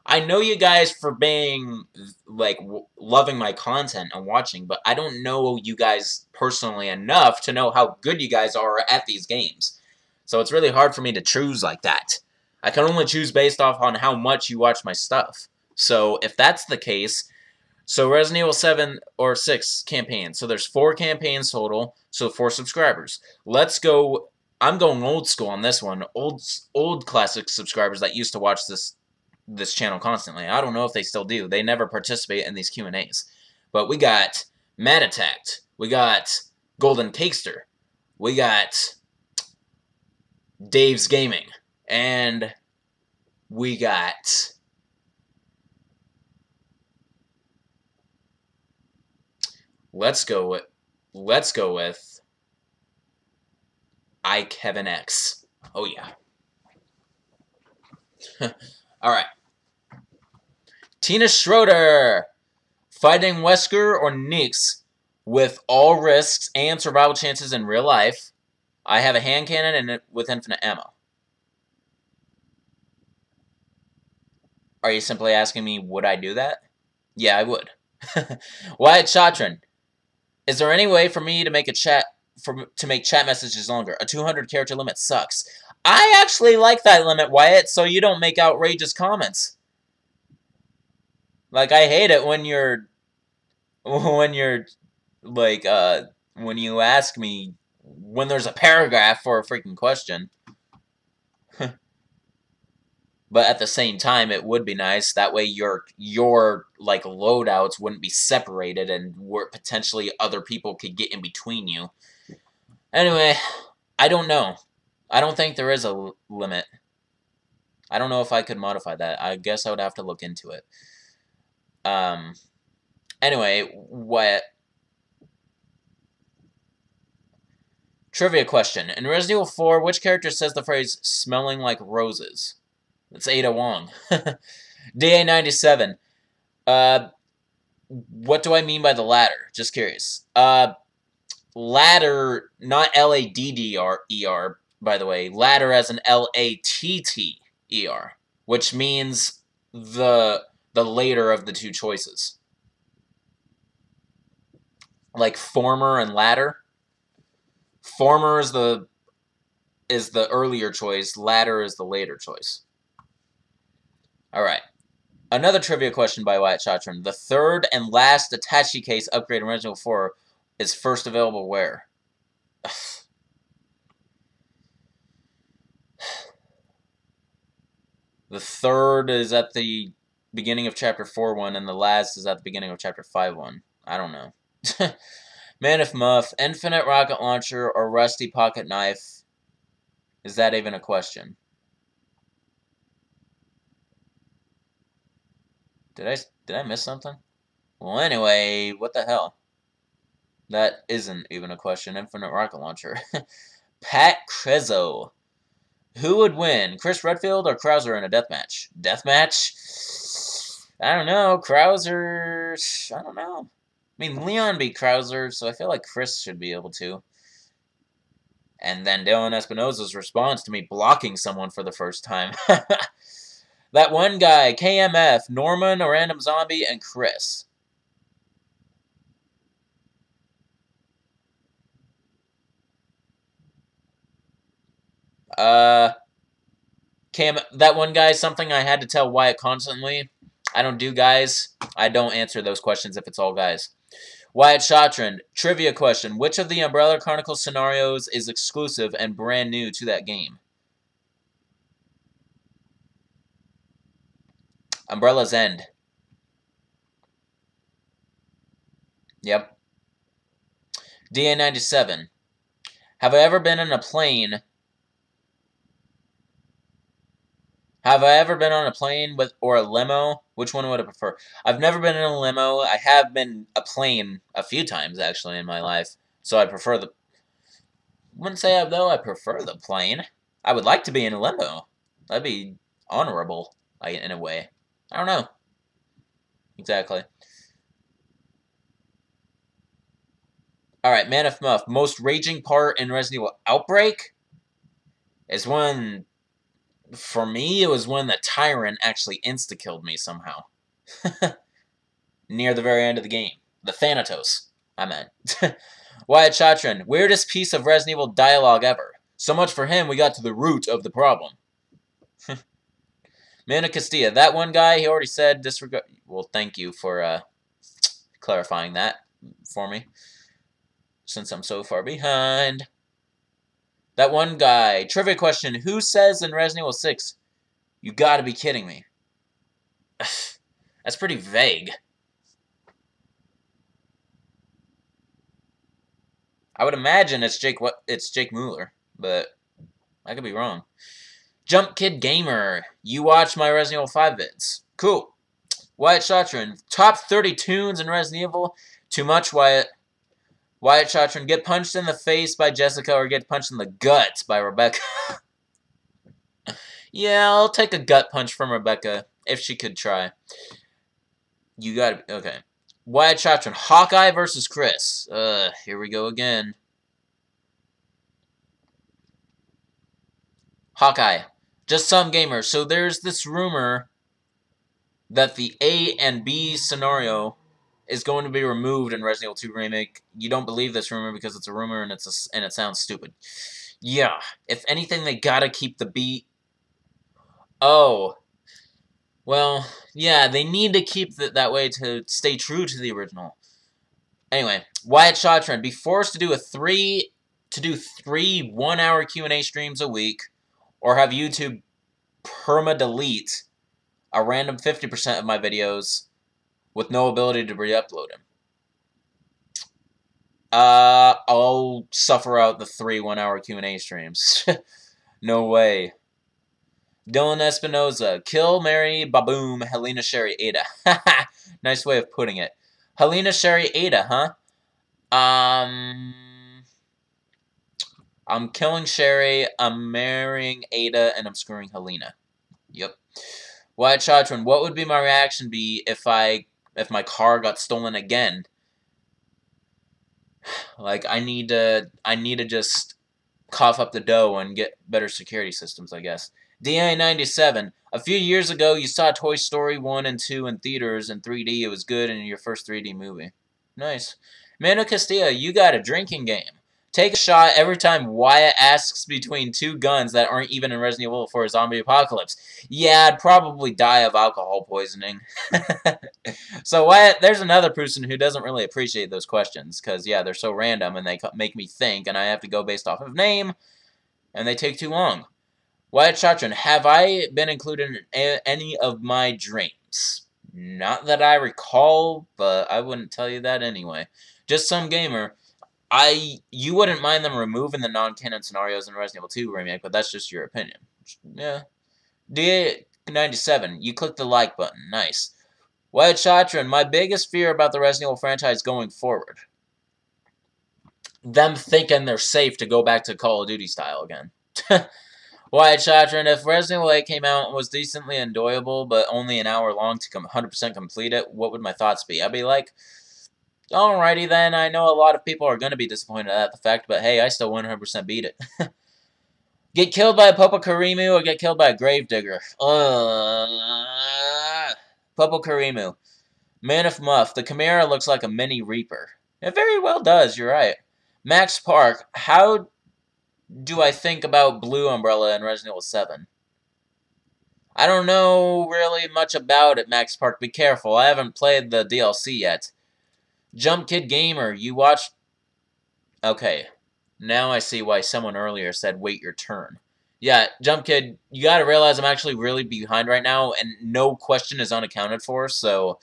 I know you guys for being, like, loving my content and watching, but I don't know you guys personally enough to know how good you guys are at these games. So it's really hard for me to choose like that. I can only choose based off on how much you watch my stuff. So if that's the case, so Resident Evil 7 or 6 campaigns. So there's 4 campaigns total, so 4 subscribers. Let's go, I'm going old school on this one. Old classic subscribers that used to watch this channel constantly. I don't know if they still do. They never participate in these Q&As. But we got Mad Attacked. We got Golden Cakester. We got Dave's Gaming. And we got let's go with Kevin X. Oh yeah. Alright. Tina Schroeder. Fighting Wesker or Nix with all risks and survival chances in real life. I have a hand cannon and with infinite ammo. Are you simply asking me, would I do that? Yeah, I would. Wyatt Chatron. Is there any way for me to make make chat messages longer? A 200 character limit sucks. I actually like that limit, Wyatt, so you don't make outrageous comments. Like, I hate it when you're like, when you ask me when there's a paragraph for a freaking question. But at the same time, it would be nice. That way your like, loadouts wouldn't be separated and where potentially other people could get in between you. Anyway, I don't know. I don't think there is a limit. I don't know if I could modify that. I guess I would have to look into it. Anyway, what... Trivia question. In Resident Evil 4, which character says the phrase, smelling like roses? It's Ada Wong. DA97. What do I mean by the latter? Just curious. Ladder, not L-A-D-D-E-R, by the way. Ladder as an L-A-T-T-E-R, which means the later of the two choices. Like former and latter. Former is the earlier choice. Latter is the later choice. Alright. Another trivia question by Wyatt Chatron. The third and last attaché case upgrade in Resident Evil 4 is first available where? The third is at the beginning of Chapter 4-1, and the last is at the beginning of Chapter 5-1. I don't know. Man of Muff, infinite rocket launcher, or rusty pocket knife? Is that even a question? Did I miss something? Well, anyway, what the hell? That isn't even a question. Infinite rocket launcher. Pat Crezo. Who would win, Chris Redfield or Krauser in a deathmatch? Deathmatch? I don't know. Krauser... I don't know. I mean, Leon beat Krauser, so I feel like Chris should be able to. And then Dylan Espinosa's response to me blocking someone for the first time. That one guy, KMF, Norman, a random zombie, and Chris. That one guy, something I had to tell Wyatt constantly. I don't do guys. I don't answer those questions if it's all guys. Wyatt Shotron, trivia question. Which of the Umbrella Chronicles scenarios is exclusive and brand new to that game? Umbrella's End. Yep. DA97. Have I ever been in a plane? Have I ever been on a plane or a limo? Which one would I prefer? I've never been in a limo. I have been a plane a few times, actually, in my life. So I prefer the... Wouldn't say, though, I prefer the plane. I would like to be in a limo. That'd be honorable, in a way. I don't know. Exactly. Alright, Man of Muff. Most raging part in Resident Evil Outbreak is when... For me, it was when the Tyrant actually insta-killed me somehow. Near the very end of the game. The Thanatos, I meant. Wyatt Chatrin, weirdest piece of Resident Evil dialogue ever. So much for him, we got to the root of the problem. Mana Castilla, that one guy, he already said disregard... Well, thank you for clarifying that for me. Since I'm so far behind. That one guy. Trivia question. Who says in Resident Evil 6, you gotta be kidding me? That's pretty vague. I would imagine it's Jake Mueller, but I could be wrong. Jump Kid Gamer. You watch my Resident Evil 5 vids. Cool. Wyatt Shotron. Top 30 tunes in Resident Evil. Too much, Wyatt. Wyatt Shotron, get punched in the face by Jessica or get punched in the guts by Rebecca. Yeah, I'll take a gut punch from Rebecca if she could try. You gotta be... Okay. Wyatt Shotron, Hawkeye versus Chris. Here we go again. Hawkeye. Just some gamers. So there's this rumor that the A and B scenario is going to be removed in Resident Evil 2 Remake. You don't believe this rumor because it's a rumor and it sounds stupid. Yeah, if anything, they gotta keep the B. Oh, well, yeah, they need to keep it that way to stay true to the original. Anyway, Wyatt Shotron, be forced to do three 1-hour Q&A streams a week, or have YouTube perma-delete a random 50% of my videos with no ability to re-upload them. I'll suffer out the 3 1-hour Q&A streams. No way. Dylan Espinoza. Kill, marry, baboom, Helena Sherry Ada. Nice way of putting it. Helena Sherry Ada, huh? I'm killing Sherry, I'm marrying Ada, and I'm screwing Helena. Yep. Wyatt Chatron, what would be my reaction if my car got stolen again? Like, I need to just cough up the dough and get better security systems, I guess. DA97, a few years ago you saw Toy Story 1 and 2 in theaters in 3D. It was good in your first 3D movie. Nice. Mano Castilla, you got a drinking game. Take a shot every time Wyatt asks between 2 guns that aren't even in Resident Evil for a zombie apocalypse. Yeah, I'd probably die of alcohol poisoning. So Wyatt, there's another person who doesn't really appreciate those questions, because, yeah, they're so random and they make me think, and I have to go based off of name, and they take too long. Wyatt Chatron, have I been included in any of my dreams? Not that I recall, but I wouldn't tell you that anyway. Just some gamer. You wouldn't mind them removing the non-canon scenarios in Resident Evil 2 Remake, but that's just your opinion. Yeah. DA97, you click the like button. Nice. Wyatt Chatron, my biggest fear about the Resident Evil franchise going forward. Them thinking they're safe to go back to Call of Duty style again. Wyatt Chatron, if Resident Evil 8 came out and was decently enjoyable, but only an hour long to 100% complete it, what would my thoughts be? I'd be like, alrighty then, I know a lot of people are going to be disappointed at the fact, but hey, I still 100% beat it. Get killed by a Popokurimu or get killed by a Gravedigger? Popokurimu. Man of Muff, the Chimera looks like a mini Reaper. It very well does, you're right. Max Park, how do I think about Blue Umbrella in Resident Evil 7? I don't know really much about it, Max Park. Be careful, I haven't played the DLC yet. Jump Kid Gamer, you watched... Okay, now I see why someone earlier said wait your turn. Yeah, Jump Kid, you gotta realize I'm actually really behind right now, and no question is unaccounted for, so...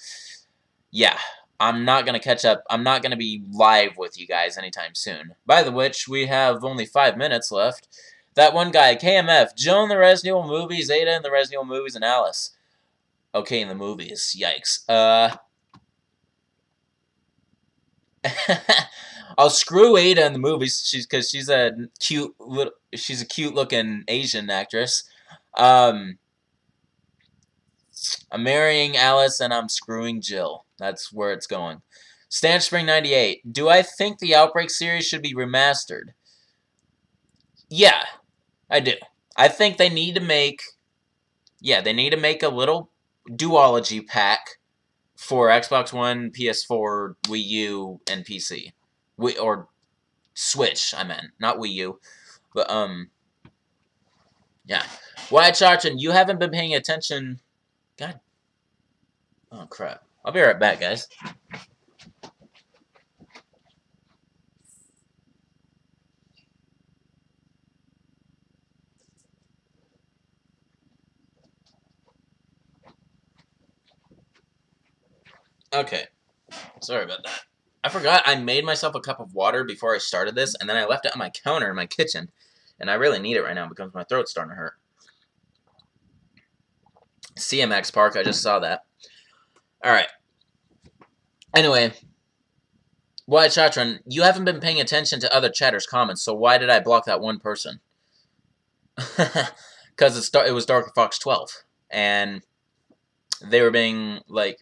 Yeah, I'm not going to catch up. I'm not going to be live with you guys anytime soon. By the which, we have only 5 minutes left. That one guy, KMF, Joe in the Resident Evil movies, Ada in the Resident Evil movies, and Alice. Okay, in the movies. Yikes. I'll screw Ada in the movies because she's a cute looking Asian actress. I'm marrying Alice and I'm screwing Jill. That's where it's going. Stanch Spring 98. Do I think the Outbreak series should be remastered? Yeah, I do. I think they need to make... Yeah, they need to make a little duology pack for Xbox One, PS4, Wii U, and PC. Or Switch, I meant. Not Wii U. But, yeah. Wyatt Charchin, you haven't been paying attention... God. Oh, crap. I'll be right back, guys. Okay. Sorry about that. I forgot I made myself a cup of water before I started this, and then I left it on my counter in my kitchen. And I really need it right now because my throat's starting to hurt. CMX Park, I just saw that. Alright. Anyway, Wyatt Chatron, you haven't been paying attention to other chatters' comments, so why did I block that one person? Because it was Darker Fox 12. And they were being, like...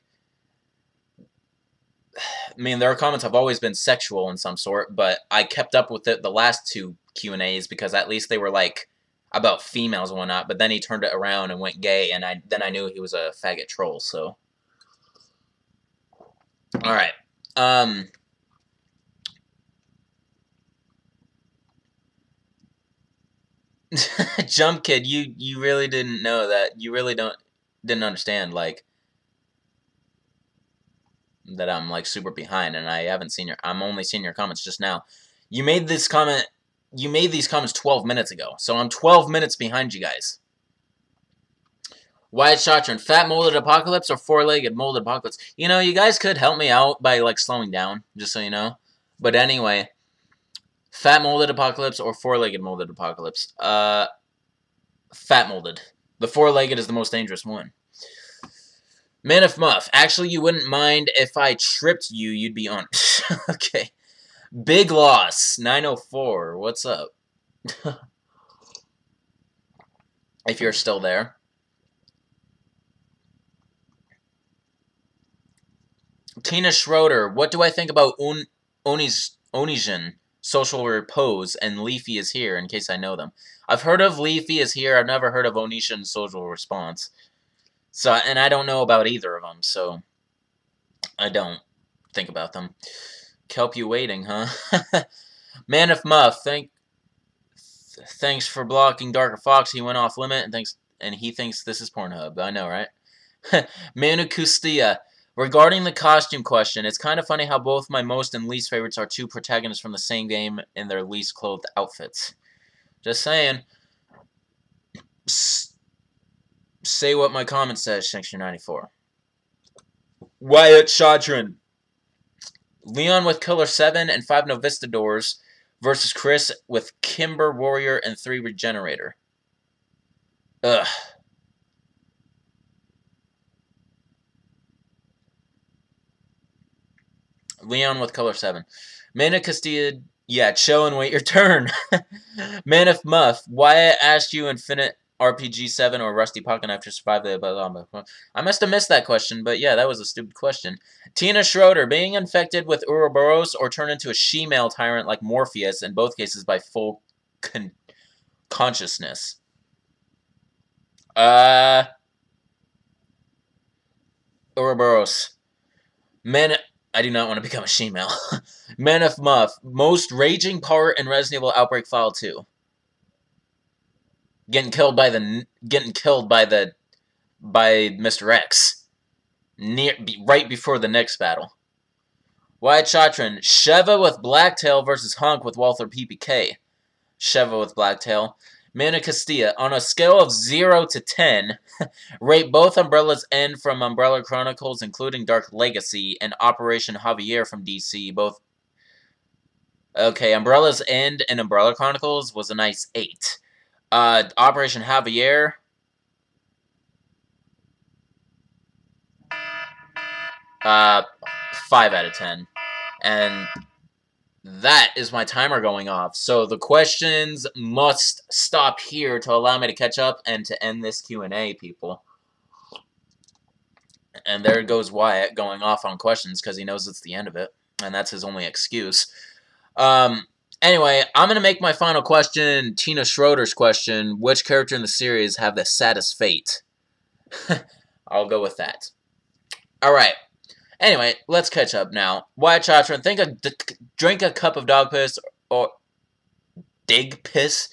I mean, their comments have always been sexual in some sort, but I kept up with it the last two Q&As because at least they were, like, about females and whatnot, but then he turned it around and went gay, and then I knew he was a faggot troll, so... Alright. Jump Kid, you really didn't know that. You really didn't understand, like, that I'm, like, super behind, and I haven't seen I'm only seeing your comments just now. You made these comments 12 minutes ago, so I'm 12 minutes behind you guys. Wyatt Shotron, fat molded apocalypse or four-legged molded apocalypse? You know, you guys could help me out by, like, slowing down, just so you know. But anyway, fat molded apocalypse or four-legged molded apocalypse? Fat molded. The four-legged is the most dangerous one. Man of Muff, actually, you wouldn't mind if I tripped you, you'd be on. Okay. Big Loss, 904, what's up? If you're still there. Tina Schroeder, what do I think about Onijin, Social Repose, and Leafy is Here, in case I know them? I've heard of Leafy is Here, I've never heard of Onishin Social Response. So, and I don't know about either of them, so I don't think about them. Kelp you waiting, huh? Man of Muff, thanks for blocking Darker Fox. He went off limit, and he thinks this is Pornhub. I know, right? Manu Custilla, regarding the costume question, it's kind of funny how both my most and least favorites are two protagonists from the same game in their least clothed outfits. Just saying. Say what my comment says, Shanksy94. Wyatt Shadrin. Leon with Killer 7 and 5 Novistadors versus Chris with Kimber Warrior and 3 Regenerator. Ugh. Leon with Color 7. Mana Castilla, Yeah, chill and wait your turn. Man of Muff, Wyatt asked you Infinite RPG 7 or Rusty Pocket after survive the blah, blah, blah. I must have missed that question, but yeah, that was a stupid question. Tina Schroeder, being infected with Ouroboros or turn into a she-male tyrant like Morpheus, in both cases by full consciousness. Ouroboros. Men, I do not want to become a she-male. Men of Muff, most raging part in Resident Evil Outbreak File 2. Getting killed by Mr. X. Right before the next battle. Wyatt Chatran, Sheva with Blacktail versus Hunk with Walther PPK. Sheva with Blacktail. Mana Castilla, on a scale of 0 to 10, rate both Umbrella's End from Umbrella Chronicles, including Dark Legacy, and Operation Javier from DC, both... Okay, Umbrella's End and Umbrella Chronicles was a nice 8. Operation Javier... 5 out of 10. And that is my timer going off. So the questions must stop here to allow me to catch up and to end this Q&A, people. And there goes Wyatt going off on questions because he knows it's the end of it. And that's his only excuse. Anyway, I'm going to make my final question Tina Schroeder's question. Which character in the series have the saddest fate? I'll go with that. Alright. Anyway, let's catch up now. Wyatt Chatran, drink a cup of dog piss or dig piss.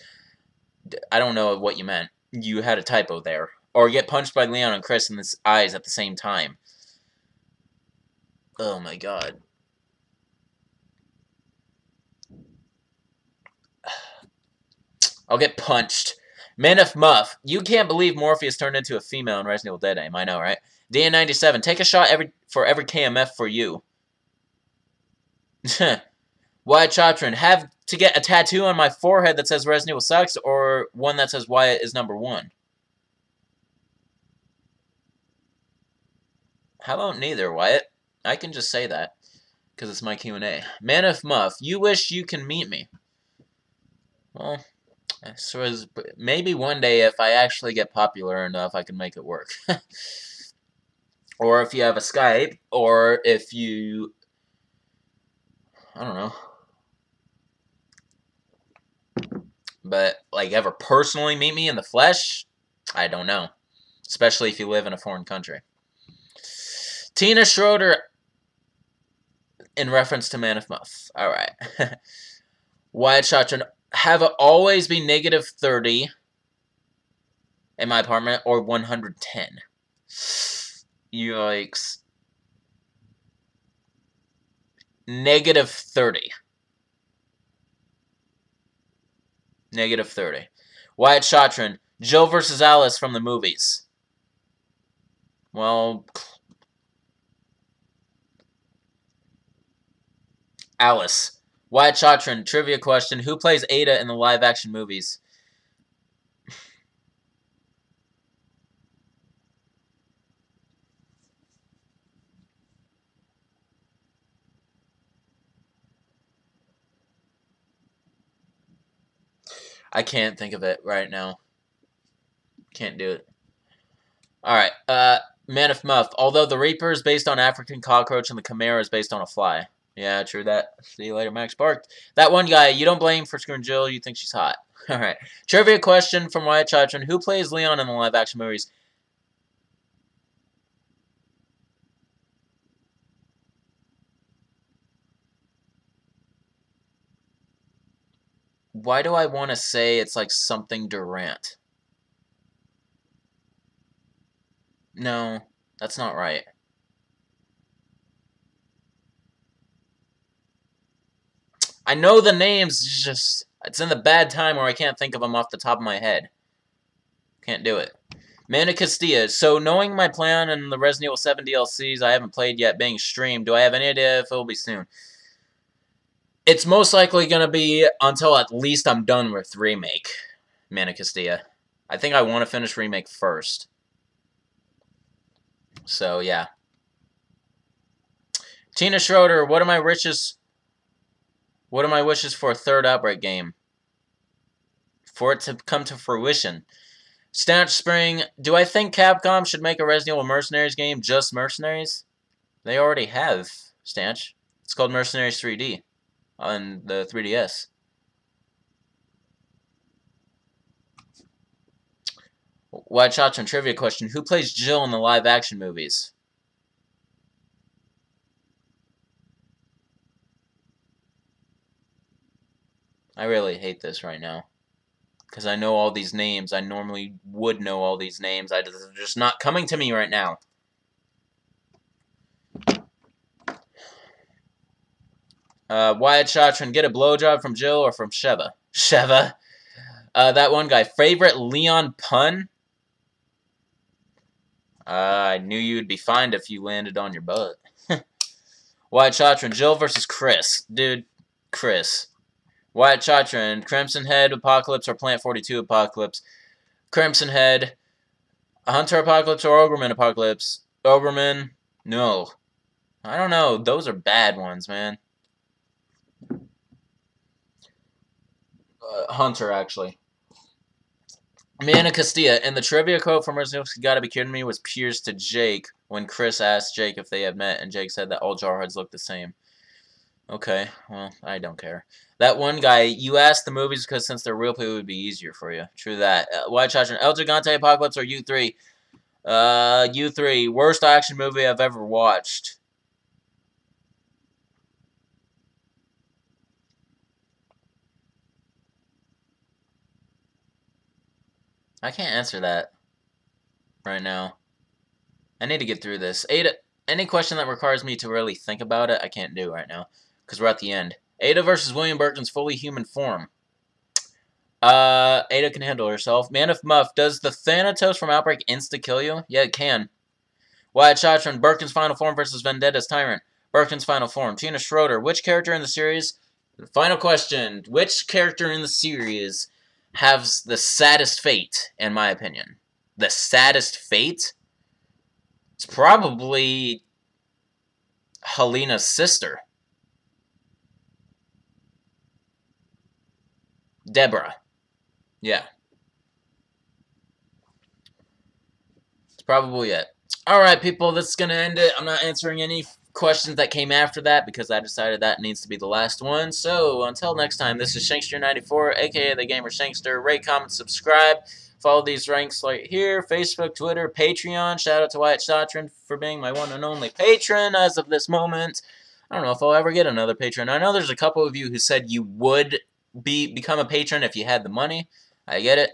I don't know what you meant. You had a typo there. Or get punched by Leon and Chris in the eyes at the same time. Oh my god. I'll get punched. Man of Muff, you can't believe Morpheus turned into a female in Resident Evil Dead Aim. I know, right? DN97, take a shot for every KMF for you. Wyatt Chatran, have to get a tattoo on my forehead that says Resident Evil sucks, or one that says Wyatt is #1? How about neither, Wyatt? I can just say that, because it's my Q&A. Man of Muff, you wish you can meet me. Well, I suppose maybe one day if I actually get popular enough, I can make it work. Or if you have a Skype, or if you... I don't know. But, like, ever personally meet me in the flesh? I don't know. Especially if you live in a foreign country. Tina Schroeder, in reference to Man of Muff. Alright. Wyatt Chatran, have it always be -30 in my apartment, or 110. Yikes. -30. -30. Wyatt Chatran, Jill versus Alice from the movies. Well, Alice. Wyatt Chatran, trivia question. Who plays Ada in the live-action movies? I can't think of it right now. Can't do it. Alright, Man of Muff. Although the Reaper is based on African cockroach and the Chimera is based on a fly. Yeah, true that. See you later, Max Park. That one guy, you don't blame for screwing Jill, you think she's hot. Alright. Trivia question from Wyatt Chatran. Who plays Leon in the live-action movies? Why do I want to say it's like something Durant? No, that's not right. I know the names, it's in the bad time where I can't think of them off the top of my head. Can't do it. Mana Castilla. So, knowing my plan and the Resident Evil 7 DLCs I haven't played yet being streamed, do I have any idea if it will be soon? It's most likely going to be until at least I'm done with Remake, Mana Castilla. I think I want to finish Remake first. So, yeah. Tina Schroeder, what are my richest... What are my wishes for a third Outbreak game? For it to come to fruition. Snatch Spring, do I think Capcom should make a Resident Evil Mercenaries game just Mercenaries? They already have, Stanch. It's called Mercenaries 3D on the 3DS. White Chachon trivia question. Who plays Jill in the live-action movies? I really hate this right now. Because I know all these names. I normally would know all these names. They're just not coming to me right now. Wyatt Chachon, get a blowjob from Jill or from Sheva? Sheva. That one guy. Favorite Leon pun? I knew you'd be fined if you landed on your butt. Wyatt Chachon, Jill versus Chris. Dude, Chris. Wyatt Chachon, Crimson Head Apocalypse or Plant 42 Apocalypse? Crimson Head. Hunter Apocalypse or Ogremon Apocalypse? Ogremon? No. I don't know. Those are bad ones, man. Hunter, actually. Mana Castilla, and the trivia quote from Resident Evil Gotta Be Kidding Me was Pierce to Jake when Chris asked Jake if they had met, and Jake said that all Jarheads look the same. Okay, well, I don't care. That one guy, you asked the movies because since they're real people, it would be easier for you. True that. White Chachon, El Gigante Apocalypse or U3? U3, worst action movie I've ever watched. I can't answer that right now. I need to get through this. Ada, any question that requires me to really think about it, I can't do right now. Because we're at the end. Ada versus William Burton's fully human form. Ada can handle herself. Man of Muff, does the Thanatos from Outbreak insta-kill you? Yeah, it can. Wyatt Chachon, Birkin's final form versus Vendetta's Tyrant. Birkin's final form. Tina Schroeder, which character in the series... Final question. Which character in the series has the saddest fate, in my opinion? The saddest fate? It's probably Helena's sister. Deborah. Yeah. It's probably it. Alright, people, this is going to end it. I'm not answering any questions that came after that because I decided that needs to be the last one. So, until next time, this is Shankster94, aka The Gamer Shankster. Rate, comment, subscribe. Follow these ranks right here. Facebook, Twitter, Patreon. Shout out to Wyatt Chachon for being my one and only patron as of this moment. I don't know if I'll ever get another patron. I know there's a couple of you who said you would become a patron if you had the money. I get it.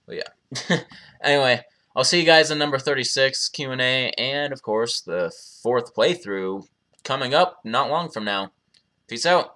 But yeah. Anyway, I'll see you guys in number 36 Q&A, and of course the 4th playthrough coming up not long from now. Peace out.